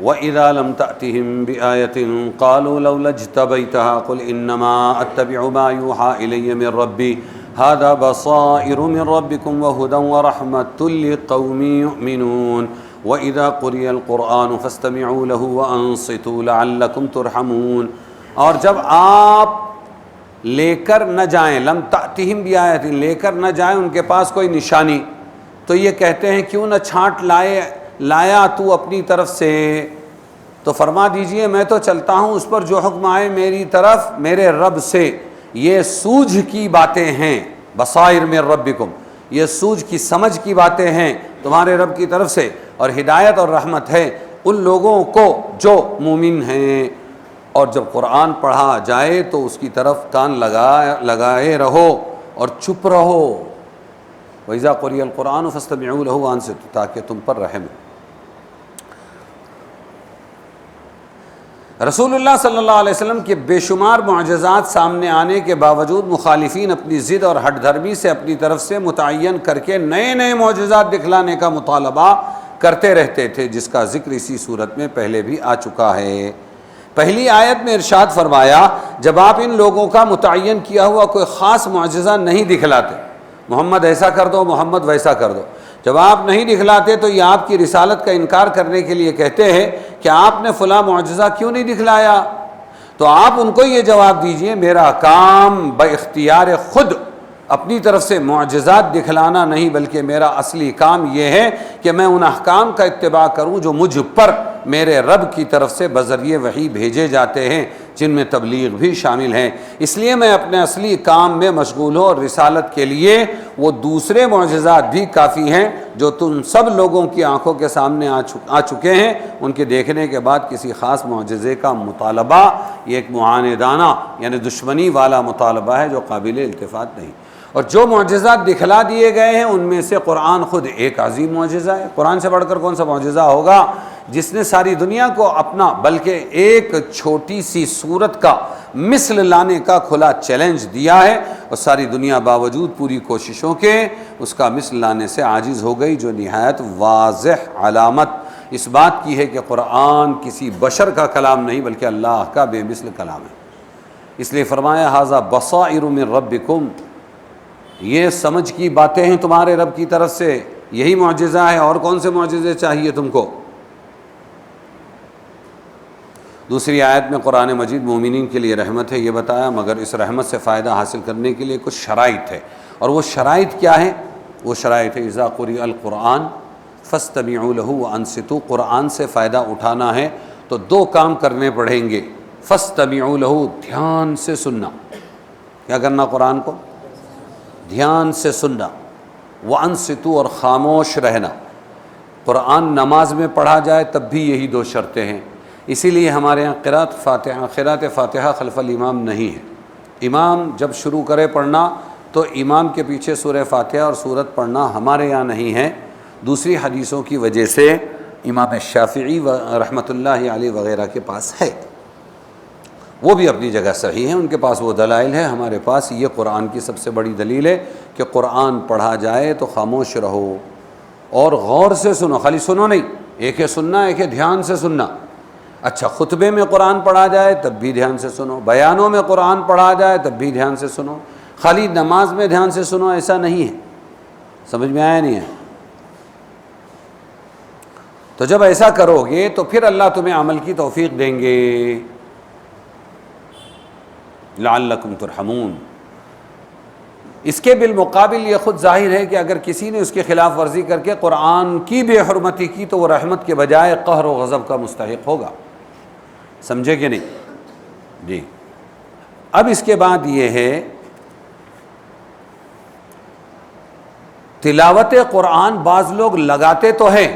[SPEAKER 2] وَإِذَا لَمْ تَأْتِهِمْ بِآيَةٍ قَالُوا لَوْلَا اجْتَبَيْتَهَا قُلْ إِنَّمَا أَتَّبِعُ مَا يُوحَى إِلَيَّ مِنْ رَبِّي هَذَا بَصَائِرُ مِنْ رَبِّكُمْ وَهُدًى وَرَحْمَةٌ لِقَوْمٍ يُؤْمِنُونَ وَإِذَا قُرِئَ الْقُرْآنُ فَاسْتَمِعُوا لَهُ وَأَنصِتُوا لَعَلَّكُمْ تُرْحَمُونَ۔ اور جب آپ لے کر نہ جائیں، لم تأتہم بآیۃ، لے کر نہ جائیں ان کے پاس کوئی نشانی، تو یہ کہتے ہیں کیوں نہ چھانٹ لایا تو اپنی طرف سے، تو فرما دیجئے میں تو چلتا ہوں اس پر جو حکم آئے میری طرف میرے رب سے۔ یہ سوجھ کی باتیں ہیں، بصائر من ربکم، یہ سوجھ کی سمجھ کی باتیں ہیں تمہارے رب کی طرف سے، اور ہدایت اور رحمت ہے ان لوگوں کو جو مومن ہیں۔ اور جب قرآن پڑھا جائے تو اس کی طرف کان لگائے رہو اور چپ رہو۔ وَإِذَا قُرِئَ الْقُرْآنُ فَاسْتَمِعُوا لَهُ وَأَنصِتُوا، تاکہ تم پر رحم ہو۔ رسول اللہ صلی اللہ علیہ وسلم کے بے شمار معجزات سامنے آنے کے باوجود مخالفین اپنی ضد اور ہٹ دھرمی سے اپنی طرف سے متعین کر کے نئے نئے معجزات دکھلانے کا مطالبہ کرتے رہتے تھے، جس کا ذکر اسی صورت میں پہلے بھی آ چکا ہے۔ پہلی آیت میں ارشاد فرمایا جب آپ ان لوگوں کا متعین کیا ہوا کوئی خاص معجزہ نہیں دکھلاتے، محمد ایسا کر دو، محمد ویسا کر دو، جب آپ نہیں دکھلاتے تو یہ آپ کی رسالت کا انکار کرنے کے لیے کہتے ہیں کہ آپ نے فلاں معجزہ کیوں نہیں دکھلایا؟ تو آپ ان کو یہ جواب دیجئے میرا کام باختیار خود اپنی طرف سے معجزات دکھلانا نہیں، بلکہ میرا اصلی کام یہ ہے کہ میں ان احکام کا اتباع کروں جو مجھ پر میرے رب کی طرف سے بذریعہ وحی بھیجے جاتے ہیں، جن میں تبلیغ بھی شامل ہیں۔ اس لیے میں اپنے اصلی کام میں مشغول ہوں، اور رسالت کے لیے وہ دوسرے معجزات بھی کافی ہیں جو تم سب لوگوں کی آنکھوں کے سامنے آ چکے ہیں۔ ان کے دیکھنے کے بعد کسی خاص معجزے کا مطالبہ یہ ایک معاندانہ یعنی دشمنی والا مطالبہ ہے جو قابل التفات نہیں۔ اور جو معجزات دکھلا دیے گئے ہیں ان میں سے قرآن خود ایک عظیم معجزہ ہے۔ قرآن سے بڑھ کر کون سا معجزہ ہوگا جس نے ساری دنیا کو اپنا بلکہ ایک چھوٹی سی صورت کا مثل لانے کا کھلا چیلنج دیا ہے، اور ساری دنیا باوجود پوری کوششوں کے اس کا مثل لانے سے عاجز ہو گئی، جو نہایت واضح علامت اس بات کی ہے کہ قرآن کسی بشر کا کلام نہیں بلکہ اللہ کا بے مثل کلام ہے۔ اس لیے فرمایا ھذا بصائر من ربکم، یہ سمجھ کی باتیں ہیں تمہارے رب کی طرف سے، یہی معجزہ ہے، اور کون سے معجزے چاہیے تم کو؟ دوسری آیت میں قرآن مجید مومنین کے لیے رحمت ہے، یہ بتایا، مگر اس رحمت سے فائدہ حاصل کرنے کے لیے کچھ شرائط ہے، اور وہ شرائط کیا ہیں؟ وہ شرائط ہے اذا قرئ القرآن فاستمعوا له وانصتوا، قرآن سے فائدہ اٹھانا ہے تو دو کام کرنے پڑیں گے۔ فاستمعوا له، دھیان سے سننا، کیا کرنا؟ قرآن کو دھیان سے سننا، وانصتوا، اور خاموش رہنا۔ قرآن نماز میں پڑھا جائے تب بھی یہی دو شرطیں ہیں، اسی لیے ہمارے ہاں قراءت فاتحہ خلف الامام نہیں ہے۔ امام جب شروع کرے پڑھنا تو امام کے پیچھے سورہ فاتحہ اور سورت پڑھنا ہمارے یہاں نہیں ہے، دوسری حدیثوں کی وجہ سے امام شافعی رحمۃ اللہ علیہ وغیرہ کے پاس ہے، وہ بھی اپنی جگہ صحیح ہیں، ان کے پاس وہ دلائل ہے۔ ہمارے پاس یہ قرآن کی سب سے بڑی دلیل ہے کہ قرآن پڑھا جائے تو خاموش رہو اور غور سے سنو، خالی سنو نہیں، ایک ہے سننا، ایک ہے دھیان سے سننا۔ اچھا، خطبے میں قرآن پڑھا جائے تب بھی دھیان سے سنو، بیانوں میں قرآن پڑھا جائے تب بھی دھیان سے سنو، خالی نماز میں دھیان سے سنو ایسا نہیں ہے۔ سمجھ میں آیا نہیں ہے؟ تو جب ایسا کرو گے تو پھر اللہ تمہیں عمل کی توفیق دیں گے، لعلکم ترحمون۔ اس کے بالمقابل یہ خود ظاہر ہے کہ اگر کسی نے اس کی خلاف ورزی کر کے قرآن کی بے حرمتی کی تو وہ رحمت کے بجائے قہر و غضب کا مستحق ہوگا۔ سمجھے کہ نہیں؟ جی، اب اس کے بعد یہ ہے تلاوت قرآن بعض لوگ لگاتے تو ہیں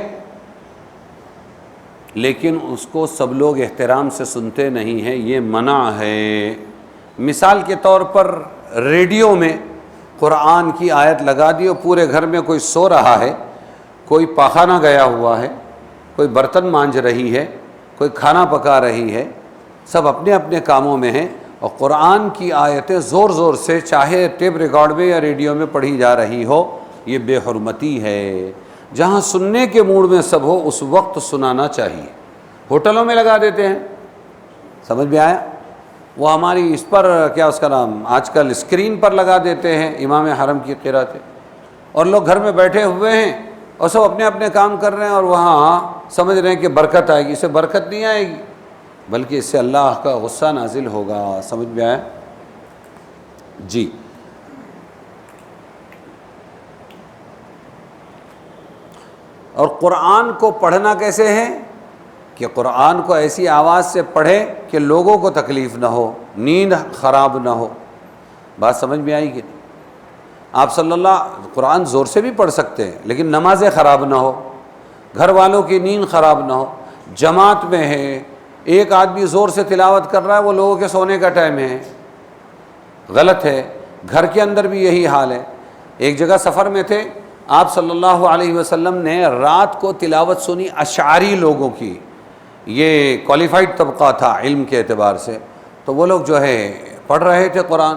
[SPEAKER 2] لیکن اس کو سب لوگ احترام سے سنتے نہیں ہیں، یہ منع ہے۔ مثال کے طور پر ریڈیو میں قرآن کی آیت لگا دی اور پورے گھر میں کوئی سو رہا ہے، کوئی پاخانہ گیا ہوا ہے، کوئی برتن مانجھ رہی ہے، کوئی کھانا پکا رہی ہے، سب اپنے اپنے کاموں میں ہیں، اور قرآن کی آیتیں زور زور سے چاہے ٹیپ ریکارڈ میں یا ریڈیو میں پڑھی جا رہی ہو، یہ بے حرمتی ہے۔ جہاں سننے کے موڈ میں سب ہو اس وقت سنانا چاہیے۔ ہوٹلوں میں لگا دیتے ہیں، سمجھ میں آیا؟ وہ ہماری اس پر کیا اس کا نام آج کل اسکرین پر لگا دیتے ہیں امام حرم کی قراتیں، اور لوگ گھر میں بیٹھے ہوئے ہیں اور سب اپنے اپنے کام کر رہے ہیں، اور وہاں سمجھ رہے ہیں کہ برکت آئے گی۔ اس سے برکت نہیں آئے گی بلکہ اس سے اللہ کا غصہ نازل ہوگا۔ سمجھ میں آیا؟ جی، اور قرآن کو پڑھنا کیسے ہے کہ قرآن کو ایسی آواز سے پڑھے کہ لوگوں کو تکلیف نہ ہو، نیند خراب نہ ہو۔ بات سمجھ میں آئی کہ نہیں؟ آپ صلی اللہ قرآن زور سے بھی پڑھ سکتے ہیں لیکن نمازیں خراب نہ ہو، گھر والوں کی نیند خراب نہ ہو۔ جماعت میں ہے، ایک آدمی زور سے تلاوت کر رہا ہے، وہ لوگوں کے سونے کا ٹائم ہے، غلط ہے۔ گھر کے اندر بھی یہی حال ہے۔ ایک جگہ سفر میں تھے، آپ صلی اللہ علیہ وسلم نے رات کو تلاوت سنی اشعری لوگوں کی، یہ کوالیفائڈ طبقہ تھا علم کے اعتبار سے، تو وہ لوگ جو ہے پڑھ رہے تھے قرآن،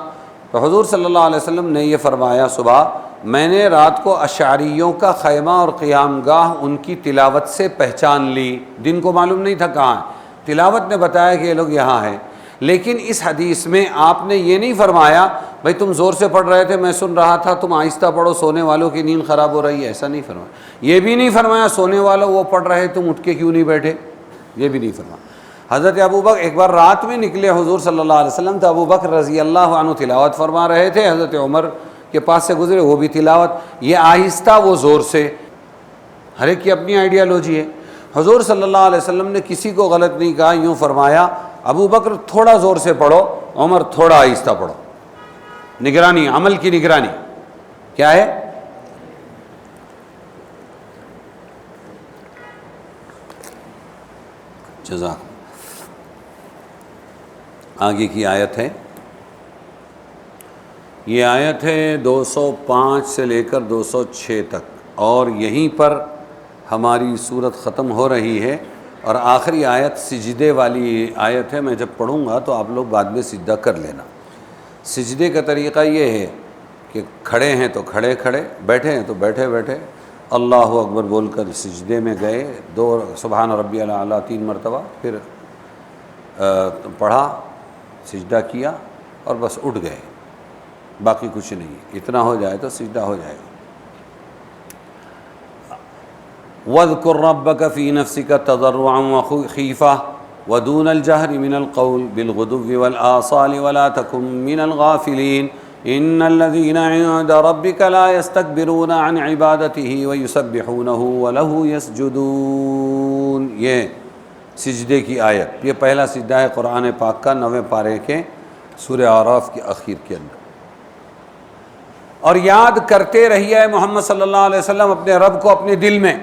[SPEAKER 2] تو حضور صلی اللہ علیہ وسلم نے یہ فرمایا صبح، میں نے رات کو اشعریوں کا خیمہ اور قیام گاہ ان کی تلاوت سے پہچان لی، دن کو معلوم نہیں تھا کہاں ہے، تلاوت نے بتایا کہ یہ لوگ یہاں ہیں، لیکن اس حدیث میں آپ نے یہ نہیں فرمایا بھائی تم زور سے پڑھ رہے تھے میں سن رہا تھا، تم آہستہ پڑھو، سونے والوں کی نیند خراب ہو رہی ہے، ایسا نہیں فرمایا۔ یہ بھی نہیں فرمایا سونے والوں وہ پڑھ رہے تم اٹھ کے کیوں نہیں بیٹھے، یہ بھی نہیں فرمایا۔ حضرت ابو بکر ایک بار رات میں نکلے حضور صلی اللہ علیہ وسلم، تو ابو بکر رضی اللہ عنہ تلاوت فرما رہے تھے، حضرت عمر کے پاس سے گزرے وہ بھی تلاوت، یہ آہستہ وہ زور سے، ہر ایک کی اپنی آئیڈیالوجی ہے۔ حضور صلی اللہ علیہ وسلم نے کسی کو غلط نہیں کہا، یوں فرمایا ابو بکر تھوڑا زور سے پڑھو، عمر تھوڑا آہستہ پڑھو۔ نگرانی، عمل کی نگرانی کیا ہے؟ جزاک۔ آگے کی آیت ہے، یہ آیت ہے 205 سے لے کر 206 تک، اور یہیں پر ہماری صورت ختم ہو رہی ہے، اور آخری آیت سجدے والی آیت ہے۔ میں جب پڑھوں گا تو آپ لوگ بعد میں سجدہ کر لینا۔ سجدے کا طریقہ یہ ہے کہ کھڑے ہیں تو کھڑے کھڑے، بیٹھے ہیں تو بیٹھے بیٹھے، اللہ اکبر بول کر سجدے میں گئے، 2 سبحان ربی الاعلیٰ 3 مرتبہ، پھر پڑھا، سجدہ کیا اور بس اٹھ گئے، باقی کچھ نہیں۔ اتنا ہو جائے تو سجدہ ہو جائے گا۔ وَاذْكُرْ رَبَّكَ فِي نَفْسِكَ تَضَرُّعًا وَخِيفَةً وَدُونَ الْجَهْرِ مِنَ الْقَوْلِ بِالْغُدُوِّ وَالْآصَالِ وَلَا تَكُن مِّنَ الْغَافِلِينَ إِنَّ الَّذِينَ عِندَ رَبِّكَ لَا يَسْتَكْبِرُونَ عَنْ عِبَادَتِهِ وَيُسَبِّحُونَهُ وَلَهُ يَسْجُدُونَ۔ یہ سجدے کی آیت، یہ پہلا سجدہ ہے قرآن پاک کا 9ویں پارے کے سورہ اعراف کے اخیر کے اندر۔ اور یاد کرتے رہیے محمد صلی اللہ علیہ وسلم اپنے رب کو اپنے دل میں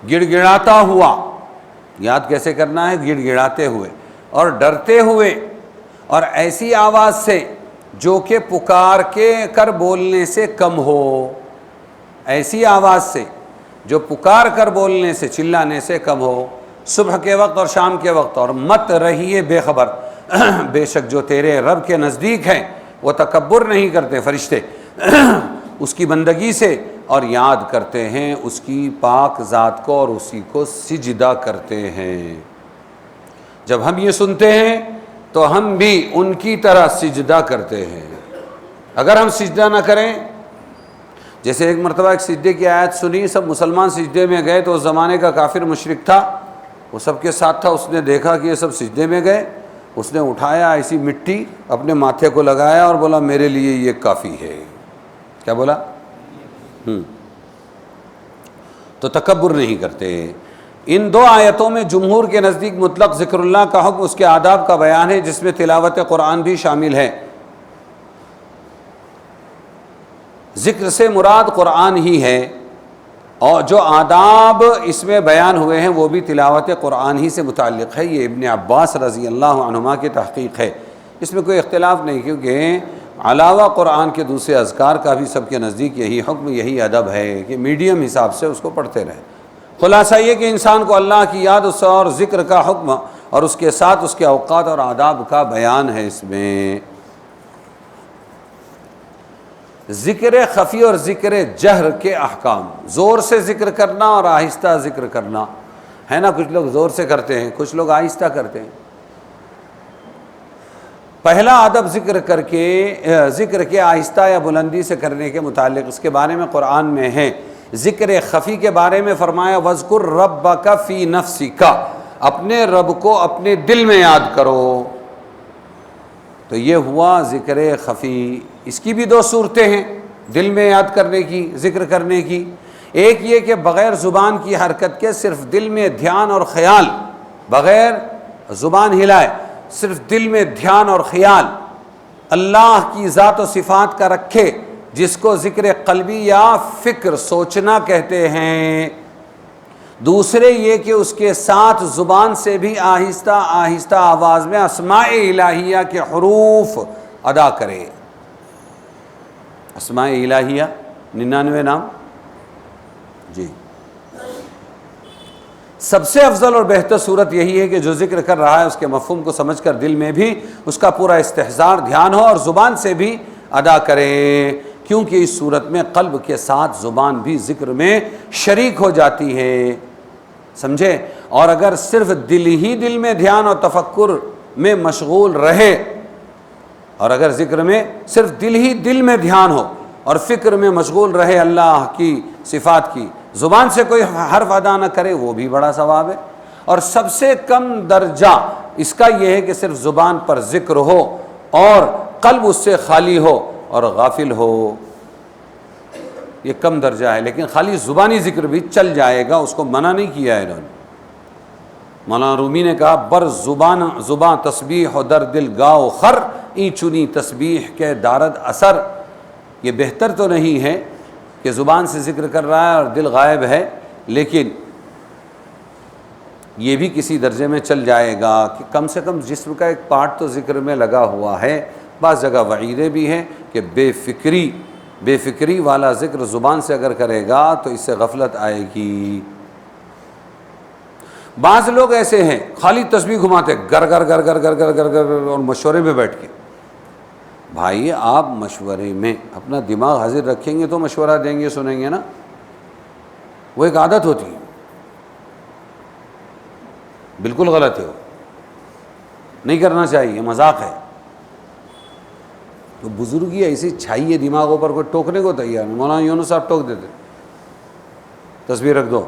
[SPEAKER 2] گڑ گڑاتا ہوا۔ یاد کیسے کرنا ہے؟ گڑ گڑاتے ہوئے اور ڈرتے ہوئے، اور ایسی آواز سے جو کہ پکار کے کر بولنے سے کم ہو، ایسی آواز سے جو پکار کر بولنے سے، چلانے سے کم ہو، صبح کے وقت اور شام کے وقت۔ اور مت رہیے بے خبر، بے شک جو تیرے رب کے نزدیک ہیں وہ تکبر نہیں کرتے فرشتے اس کی بندگی سے، اور یاد کرتے ہیں اس کی پاک ذات کو اور اسی کو سجدہ کرتے ہیں۔ جب ہم یہ سنتے ہیں تو ہم بھی ان کی طرح سجدہ کرتے ہیں۔ اگر ہم سجدہ نہ کریں، جیسے ایک مرتبہ ایک سجدے کی آیت سنی، سب مسلمان سجدے میں گئے، تو اس زمانے کا کافر مشرک تھا، وہ سب کے ساتھ تھا، اس نے دیکھا کہ یہ سب سجدے میں گئے، اس نے اٹھایا ایسی مٹی اپنے ماتھے کو لگایا اور بولا میرے لیے یہ کافی ہے۔ کیا بولا؟ تو تکبر نہیں کرتے۔ ان 2 آیتوں میں جمہور کے نزدیک مطلق ذکر اللہ کا حکم اس کے آداب کا بیان ہے، جس میں تلاوت قرآن بھی شامل ہے۔ ذکر سے مراد قرآن ہی ہے، اور جو آداب اس میں بیان ہوئے ہیں وہ بھی تلاوت قرآن ہی سے متعلق ہے۔ یہ ابن عباس رضی اللہ عنہما کی تحقیق ہے، اس میں کوئی اختلاف نہیں، کیونکہ علاوہ قرآن کے دوسرے اذکار کا بھی سب کے نزدیک یہی حکم، یہی ادب ہے کہ میڈیم حساب سے اس کو پڑھتے رہیں۔ خلاصہ یہ کہ انسان کو اللہ کی یاد اس اور ذکر کا حکم، اور اس کے ساتھ اس کے اوقات اور آداب کا بیان ہے۔ اس میں ذکر خفی اور ذکر جہر کے احکام، زور سے ذکر کرنا اور آہستہ ذکر کرنا ہے نا، کچھ لوگ زور سے کرتے ہیں، کچھ لوگ آہستہ کرتے ہیں۔ پہلا ادب ذکر کے آہستہ یا بلندی سے کرنے کے متعلق، اس کے بارے میں قرآن میں ہے۔ ذکر خفی کے بارے میں فرمایا وَاذْكُرْ رَبَّكَ فِي نَفْسِكَ، اپنے رب کو اپنے دل میں یاد کرو۔ تو یہ ہوا ذکر خفی۔ اس کی بھی 2 صورتیں ہیں دل میں یاد کرنے کی، ذکر کرنے کی۔ ایک یہ کہ بغیر زبان کی حرکت کے صرف دل میں دھیان اور خیال، بغیر زبان ہلائے صرف دل میں دھیان اور خیال اللہ کی ذات و صفات کا رکھے، جس کو ذکر قلبی یا فکر سوچنا کہتے ہیں۔ دوسرے یہ کہ اس کے ساتھ زبان سے بھی آہستہ آہستہ آواز میں اسماء الہیہ کے حروف ادا کرے۔ اسماء الہیہ 99 نام، جی۔ سب سے افضل اور بہتر صورت یہی ہے کہ جو ذکر کر رہا ہے اس کے مفہوم کو سمجھ کر دل میں بھی اس کا پورا استحضار دھیان ہو، اور زبان سے بھی ادا کرے، کیونکہ اس صورت میں قلب کے ساتھ زبان بھی ذکر میں شریک ہو جاتی ہے، سمجھے؟ اور اگر صرف دل ہی دل میں دھیان اور تفکر میں مشغول رہے، اور اگر ذکر میں صرف دل میں دھیان ہو اور فکر میں مشغول رہے اللہ کی صفات کی، زبان سے کوئی حرف ادا نہ کرے، وہ بھی بڑا ثواب ہے۔ اور سب سے کم درجہ اس کا یہ ہے کہ صرف زبان پر ذکر ہو اور قلب اس سے خالی ہو اور غافل ہو، یہ کم درجہ ہے۔ لیکن خالی زبانی ذکر بھی چل جائے گا، اس کو منع نہیں کیا ہے انہوں نے۔ مولانا رومی نے کہا بر زبان تسبیح و در دل گاؤ خر، این چنی تسبیح کے دارد اثر۔ یہ بہتر تو نہیں ہے کہ زبان سے ذکر کر رہا ہے اور دل غائب ہے، لیکن یہ بھی کسی درجے میں چل جائے گا کہ کم سے کم جسم کا ایک پارٹ تو ذکر میں لگا ہوا ہے۔ بعض جگہ وعیدیں بھی ہیں کہ بے فکری والا ذکر زبان سے اگر کرے گا تو اس سے غفلت آئے گی۔ بعض لوگ ایسے ہیں خالی تسبیح گھماتے گر گر گر گر گر گر گر گر اور مشورے میں بیٹھ کے۔ بھائی آپ مشورے میں اپنا دماغ حاضر رکھیں گے تو مشورہ دیں گے، سنیں گے نا، وہ ایک عادت ہوتی ہے، بالکل غلط ہے، وہ نہیں کرنا چاہیے، مذاق ہے۔ تو بزرگی ایسی چھائی ہے دماغوں پر، کوئی ٹوکنے کو تیار نہیں۔ مولانا یونس صاحب ٹوک دیتے، تسبیح رکھ دو،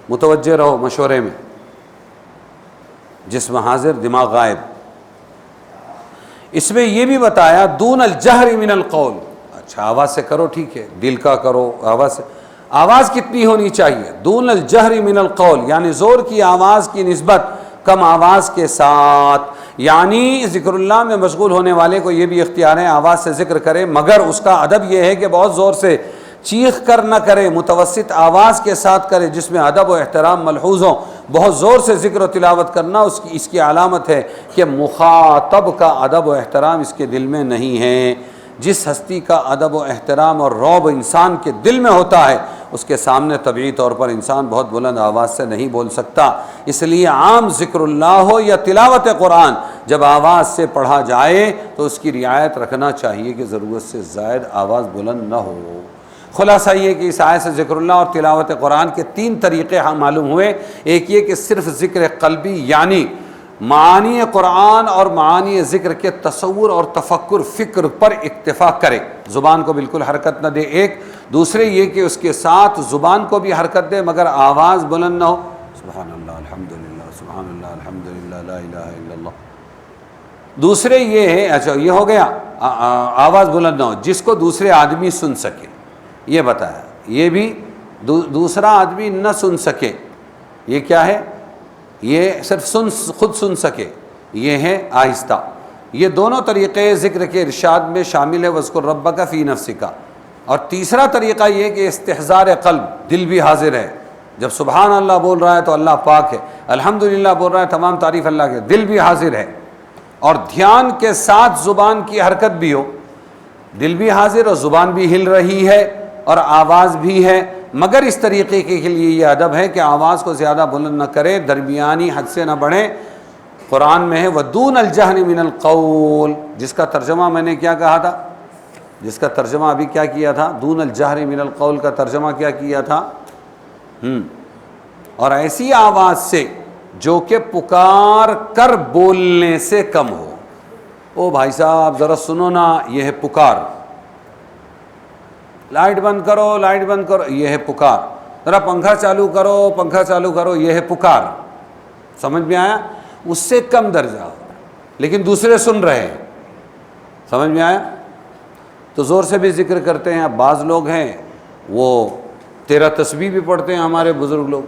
[SPEAKER 2] متوجہ رہو مشورے میں، جسم حاضر دماغ غائب۔ اس میں یہ بھی بتایا دون الجہر من القول، اچھا آواز سے کرو ٹھیک ہے، دل کا کرو آواز سے۔ آواز کتنی ہونی چاہیے؟ دون الجہر من القول، یعنی زور کی آواز کی نسبت کم آواز کے ساتھ، یعنی ذکر اللہ میں مشغول ہونے والے کو یہ بھی اختیار ہے آواز سے ذکر کرے، مگر اس کا ادب یہ ہے کہ بہت زور سے چیخ کر نہ کرے، متوسط آواز کے ساتھ کرے جس میں ادب و احترام ملحوظ ہوں۔ بہت زور سے ذکر و تلاوت کرنا اس کی علامت ہے کہ مخاطب کا ادب و احترام اس کے دل میں نہیں ہے۔ جس ہستی کا ادب و احترام اور رعب انسان کے دل میں ہوتا ہے اس کے سامنے طبعی طور پر انسان بہت بلند آواز سے نہیں بول سکتا۔ اس لیے عام ذکر اللہ ہو یا تلاوت قرآن جب آواز سے پڑھا جائے تو اس کی رعایت رکھنا چاہیے کہ ضرورت سے زائد آواز بلند نہ ہو۔ خلاصہ یہ کہ اس آیت سے ذکر اللہ اور تلاوت قرآن کے 3 طریقے ہم معلوم ہوئے۔ ایک یہ کہ صرف ذکر قلبی یعنی معانی قرآن اور معانی ذکر کے تصور اور تفکر فکر پر اکتفا کرے، زبان کو بالکل حرکت نہ دے۔ ایک دوسرے یہ کہ اس کے ساتھ زبان کو بھی حرکت دے مگر آواز بلند نہ ہو، سبحان اللہ الحمدللہ سبحان اللہ الحمدللہ لا الہ الا اللہ۔ دوسرے یہ ہے، اچھا یہ ہو گیا آواز بلند نہ ہو جس کو دوسرے آدمی سن سکے، یہ بتایا۔ یہ بھی دوسرا آدمی نہ سن سکے، یہ کیا ہے؟ یہ صرف خود سن سکے، یہ ہے آہستہ۔ یہ دونوں طریقے ذکر کے ارشاد میں شامل ہے، وَاذْكُرْ رَبَّكَ فِي نَفْسِكَ۔ اور تیسرا طریقہ یہ کہ استحضار قلب، دل بھی حاضر ہے، جب سبحان اللہ بول رہا ہے تو اللہ پاک ہے، الحمدللہ بول رہا ہے تمام تعریف اللہ کے، دل بھی حاضر ہے، اور دھیان کے ساتھ زبان کی حرکت بھی ہو، دل بھی حاضر اور زبان بھی ہل رہی ہے اور آواز بھی ہے، مگر اس طریقے کے لیے یہ ادب ہے کہ آواز کو زیادہ بلند نہ کرے، درمیانی حد سے نہ بڑھے۔ قرآن میں ہے وَدُونَ الْجَهْرِ مِنَ الْقَوْلِ، جس کا ترجمہ میں نے کیا کہا تھا؟ جس کا ترجمہ ابھی کیا کیا تھا؟ دون الجہر من القول کا ترجمہ کیا کیا تھا؟ اور ایسی آواز سے جو کہ پکار کر بولنے سے کم ہو۔ او بھائی صاحب ذرا سنو نا، یہ ہے پکار۔ لائٹ بند کرو لائٹ بند کرو، یہ ہے پکار۔ ذرا پنکھا چالو کرو پنکھا چالو کرو، یہ ہے پکار۔ سمجھ میں آیا؟ اس سے کم درجہ، لیکن دوسرے سن رہے ہیں۔ سمجھ میں آیا؟ تو زور سے بھی ذکر کرتے ہیں۔ اب بعض لوگ ہیں وہ 13 تسبیح بھی پڑھتے ہیں، ہمارے بزرگ لوگ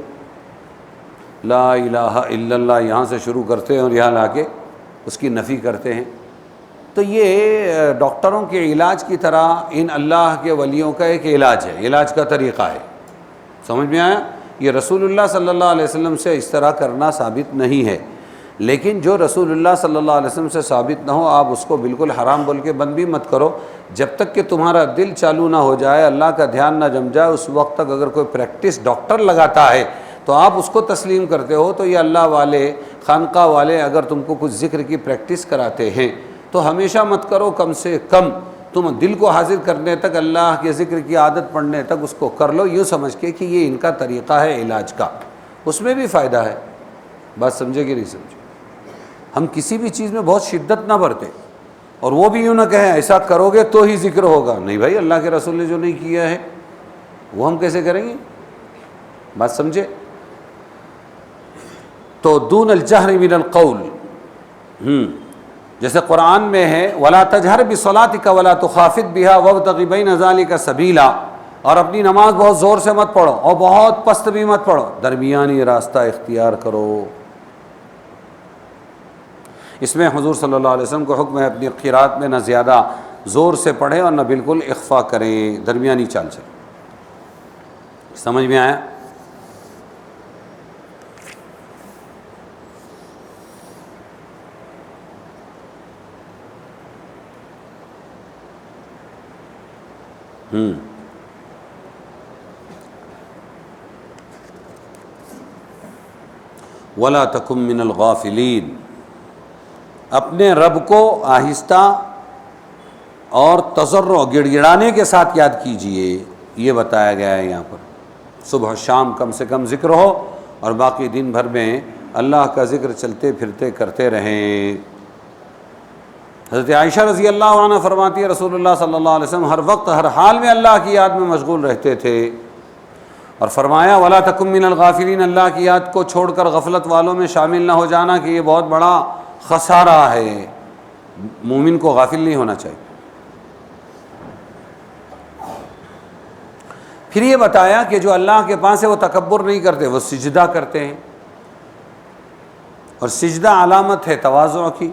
[SPEAKER 2] لا الہ الا اللہ یہاں سے شروع کرتے ہیں اور یہاں لا کے اس کی نفی کرتے ہیں۔ تو یہ ڈاکٹروں کے علاج کی طرح ان اللہ کے ولیوں کا ایک علاج ہے، علاج کا طریقہ ہے۔ سمجھ میں آیا؟ یہ رسول اللہ صلی اللہ علیہ وسلم سے اس طرح کرنا ثابت نہیں ہے، لیکن جو رسول اللہ صلی اللہ علیہ وسلم سے ثابت نہ ہو آپ اس کو بالکل حرام بول کے بند بھی مت کرو۔ جب تک کہ تمہارا دل چالو نہ ہو جائے، اللہ کا دھیان نہ جم جائے، اس وقت تک اگر کوئی پریکٹس ڈاکٹر لگاتا ہے تو آپ اس کو تسلیم کرتے ہو۔ تو یہ اللہ والے خانقاہ والے اگر تم کو کچھ ذکر کی پریکٹس کراتے ہیں تو ہمیشہ مت کرو، کم سے کم تم دل کو حاضر کرنے تک، اللہ کے ذکر کی عادت پڑھنے تک اس کو کر لو، یوں سمجھ کے کہ یہ ان کا طریقہ ہے علاج کا، اس میں بھی فائدہ ہے۔ بات سمجھے کہ نہیں سمجھے؟ ہم کسی بھی چیز میں بہت شدت نہ برتے، اور وہ بھی یوں نہ کہیں ایسا کرو گے تو ہی ذکر ہوگا. نہیں بھائی، اللہ کے رسول نے جو نہیں کیا ہے وہ ہم کیسے کریں گے؟ بات سمجھے؟ تو دون الجہر من القول، جیسے قرآن میں ہے وَلَا تَجْهَرْ بِصَلَاتِكَ وَلَا تُخَافِتْ بِهَا وَابْتَغِ بَيْنَ ذَلِكَ سَبِيلًا، اور اپنی نماز بہت زور سے مت پڑھو اور بہت پست بھی مت پڑھو، درمیانی راستہ اختیار کرو. اس میں حضور صلی اللہ علیہ وسلم کو حکم ہے اپنی قرات میں نہ زیادہ زور سے پڑھیں اور نہ بالکل اخفا کریں، درمیانی چال سے. سمجھ میں آیا؟ وَلَا تَكُن مِّنَ الْغَافِلِينَ، اپنے رب کو آہستہ اور تضرع گڑ گڑانے کے ساتھ یاد کیجئے، یہ بتایا گیا ہے یہاں پر. صبح شام کم سے کم ذکر ہو اور باقی دن بھر میں اللہ کا ذکر چلتے پھرتے کرتے رہیں. حضرت عائشہ رضی اللہ عنہ فرماتی ہے رسول اللہ صلی اللہ علیہ وسلم ہر وقت ہر حال میں اللہ کی یاد میں مشغول رہتے تھے، اور فرمایا وَلَا تَكُن مِّنَ الْغَافِلِينَ، اللہ کی یاد کو چھوڑ کر غفلت والوں میں شامل نہ ہو جانا کہ یہ بہت بڑا خسارہ ہے. مومن کو غافل نہیں ہونا چاہیے. پھر یہ بتایا کہ جو اللہ کے پاس ہے وہ تکبر نہیں کرتے، وہ سجدہ کرتے ہیں، اور سجدہ علامت ہے تواضع کی.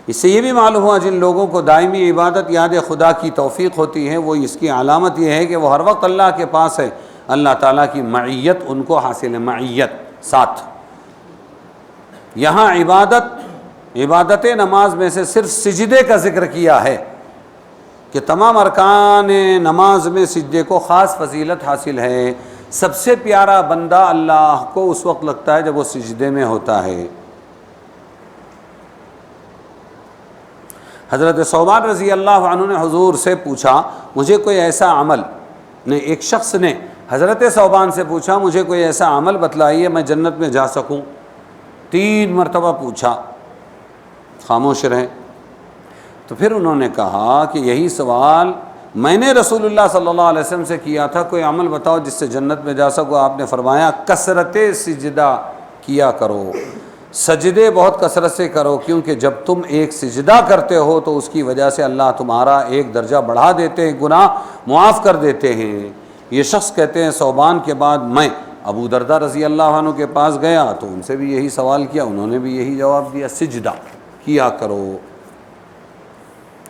[SPEAKER 2] اس سے یہ بھی معلوم ہوا جن لوگوں کو دائمی عبادت یاد خدا کی توفیق ہوتی ہے وہ اس کی علامت یہ ہے کہ وہ ہر وقت اللہ کے پاس ہے، اللہ تعالیٰ کی معیت ان کو حاصل ہے، معیت ساتھ. یہاں عبادت نماز میں سے صرف سجدے کا ذکر کیا ہے کہ تمام ارکان نماز میں سجدے کو خاص فضیلت حاصل ہے. سب سے پیارا بندہ اللہ کو اس وقت لگتا ہے جب وہ سجدے میں ہوتا ہے. حضرت ثوبان رضی اللہ عنہ نے حضور سے پوچھا مجھے کوئی ایسا عمل، ایک شخص نے حضرت ثوبان سے پوچھا مجھے کوئی ایسا عمل بتلائیے میں جنت میں جا سکوں. 3 مرتبہ پوچھا، خاموش رہے. تو پھر انہوں نے کہا کہ یہی سوال میں نے رسول اللہ صلی اللہ علیہ وسلم سے کیا تھا، کوئی عمل بتاؤ جس سے جنت میں جا سکو. آپ نے فرمایا کثرت سجدہ کیا کرو، سجدے بہت کثرت سے کرو، کیونکہ جب تم ایک سجدہ کرتے ہو تو اس کی وجہ سے اللہ تمہارا ایک درجہ بڑھا دیتے ہیں، گناہ معاف کر دیتے ہیں. یہ شخص کہتے ہیں ثوبان کے بعد میں ابو درداء رضی اللہ عنہ کے پاس گیا تو ان سے بھی یہی سوال کیا، انہوں نے بھی یہی جواب دیا، سجدہ کیا کرو.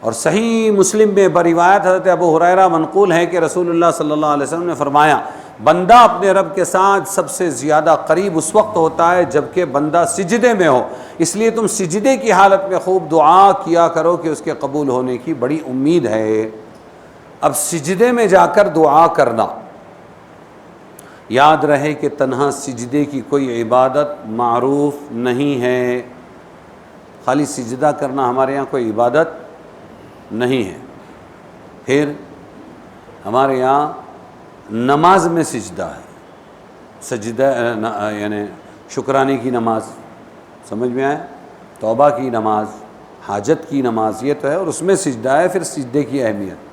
[SPEAKER 2] اور صحیح مسلم میں بروایت حضرت ابو ہریرہ منقول ہے کہ رسول اللہ صلی اللہ علیہ وسلم نے فرمایا بندہ اپنے رب کے ساتھ سب سے زیادہ قریب اس وقت ہوتا ہے جب کہ بندہ سجدے میں ہو، اس لیے تم سجدے کی حالت میں خوب دعا کیا کرو کہ اس کے قبول ہونے کی بڑی امید ہے. اب سجدے میں جا کر دعا کرنا، یاد رہے کہ تنہا سجدے کی کوئی عبادت معروف نہیں ہے. خالی سجدہ کرنا ہمارے یہاں کوئی عبادت نہیں ہے. پھر ہمارے یہاں نماز میں سجدہ ہے، سجدہ یعنی شکرانے کی نماز، سمجھ میں آئے، توبہ کی نماز، حاجت کی نماز، یہ تو ہے، اور اس میں سجدہ ہے. پھر سجدے کی اہمیت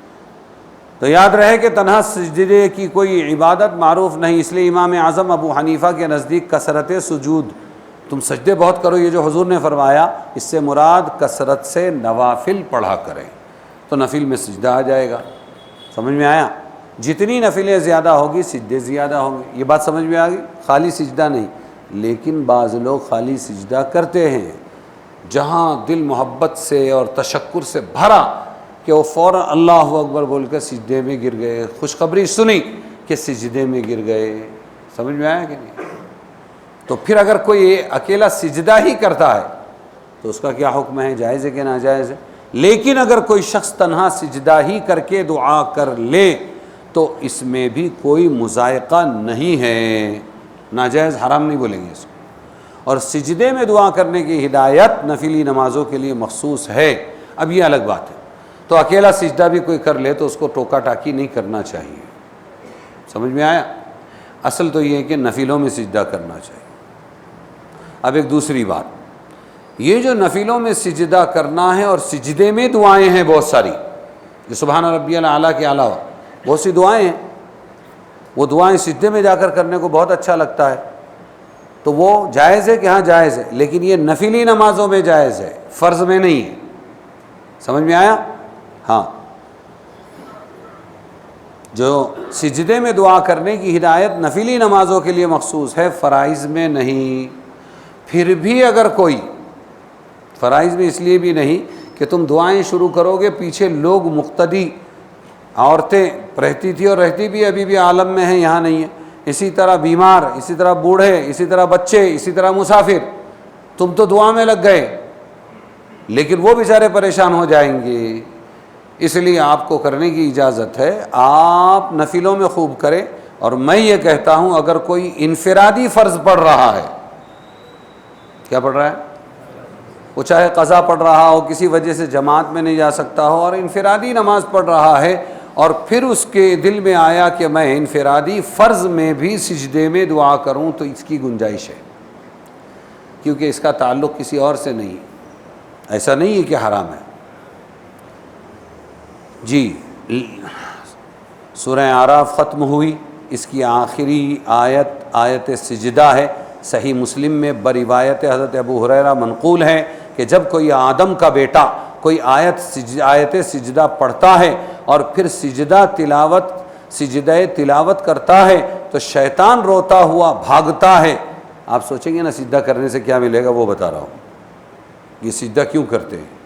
[SPEAKER 2] تو یاد رہے کہ تنہا سجدے کی کوئی عبادت معروف نہیں. اس لیے امام اعظم ابو حنیفہ کے نزدیک کثرت سجود، تم سجدے بہت کرو، یہ جو حضور نے فرمایا اس سے مراد کثرت سے نوافل پڑھا کریں تو نفل میں سجدہ آ جائے گا. سمجھ میں آیا؟ جتنی نفلیں زیادہ ہوگی سجدے زیادہ ہوں گے. یہ بات سمجھ میں آ گئی؟ خالی سجدہ نہیں. لیکن بعض لوگ خالی سجدہ کرتے ہیں جہاں دل محبت سے اور تشکر سے بھرا کہ وہ فوراً اللہ اکبر بول کر سجدے میں گر گئے، خوشخبری سنی کہ سجدے میں گر گئے. سمجھ میں آیا کہ نہیں؟ تو پھر اگر کوئی اکیلا سجدہ ہی کرتا ہے تو اس کا کیا حکم ہے، جائز ہے کہ ناجائز ہے؟ لیکن اگر کوئی شخص تنہا سجدہ ہی کر کے دعا کر لے تو اس میں بھی کوئی مذائقہ نہیں ہے، ناجائز حرام نہیں بولیں گے اس کو. اور سجدے میں دعا کرنے کی ہدایت نفلی نمازوں کے لیے مخصوص ہے. اب یہ الگ بات ہے. تو اکیلا سجدہ بھی کوئی کر لے تو اس کو ٹوکا ٹاکی نہیں کرنا چاہیے. سمجھ میں آیا؟ اصل تو یہ ہے کہ نفلوں میں سجدہ کرنا چاہیے. اب ایک دوسری بات، یہ جو نفلوں میں سجدہ کرنا ہے اور سجدے میں دعائیں ہیں بہت ساری، یہ سبحان ربی الاعلیٰ کے علاوہ بہت سی دعائیں ہیں، وہ دعائیں سجدے میں جا کر کرنے کو بہت اچھا لگتا ہے، تو وہ جائز ہے کہ ہاں جائز ہے، لیکن یہ نفلی نمازوں میں جائز ہے، فرض میں نہیں ہے۔ سمجھ میں آیا؟ ہاں، جو سجدے میں دعا کرنے کی ہدایت نفلی نمازوں کے لیے مخصوص ہے، فرائض میں نہیں۔ پھر بھی اگر کوئی فرائض میں اس لیے بھی نہیں کہ تم دعائیں شروع کرو گے، پیچھے لوگ مقتدی، عورتیں رہتی تھی اور رہتی بھی ابھی بھی عالم میں ہیں، یہاں نہیں ہے، اسی طرح بیمار، اسی طرح بوڑھے، اسی طرح بچے، اسی طرح مسافر، تم تو دعا میں لگ گئے لیکن وہ بیچارے پریشان ہو جائیں گے، اس لیے آپ کو کرنے کی اجازت ہے، آپ نفلوں میں خوب کریں۔ اور میں یہ کہتا ہوں اگر کوئی انفرادی فرض پڑھ رہا ہے، کیا پڑھ رہا ہے؟ وہ چاہے قضا پڑھ رہا ہو، کسی وجہ سے جماعت میں نہیں جا سکتا ہو اور انفرادی نماز پڑھ رہا ہے، اور پھر اس کے دل میں آیا کہ میں انفرادی فرض میں بھی سجدے میں دعا کروں، تو اس کی گنجائش ہے، کیونکہ اس کا تعلق کسی اور سے نہیں، ایسا نہیں ہے کہ حرام ہے۔ جی، سورہ اعراف ختم ہوئی، اس کی آخری آیت سجدہ ہے، صحیح مسلم میں بروایت حضرت ابو ہریرہ منقول ہے کہ جب کوئی آدم کا بیٹا کوئی آیت سجدہ پڑھتا ہے اور پھر سجدہ تلاوت کرتا ہے تو شیطان روتا ہوا بھاگتا ہے۔ آپ سوچیں گے نا سجدہ کرنے سے کیا ملے گا، وہ بتا رہا ہوں، یہ سجدہ کیوں کرتے ہیں؟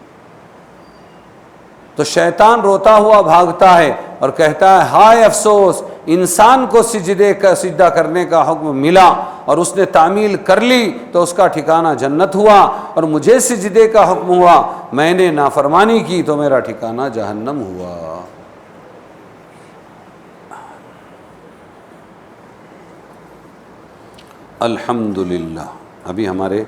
[SPEAKER 2] تو شیطان روتا ہوا بھاگتا ہے اور کہتا ہے ہائے افسوس، انسان کو سجدہ کرنے کا حکم ملا اور اس نے تعمیل کر لی تو اس کا ٹھکانہ جنت ہوا، اور مجھے سجدے کا حکم ہوا، میں نے نافرمانی کی تو میرا ٹھکانہ جہنم ہوا۔ الحمدللہ، ابھی ہمارے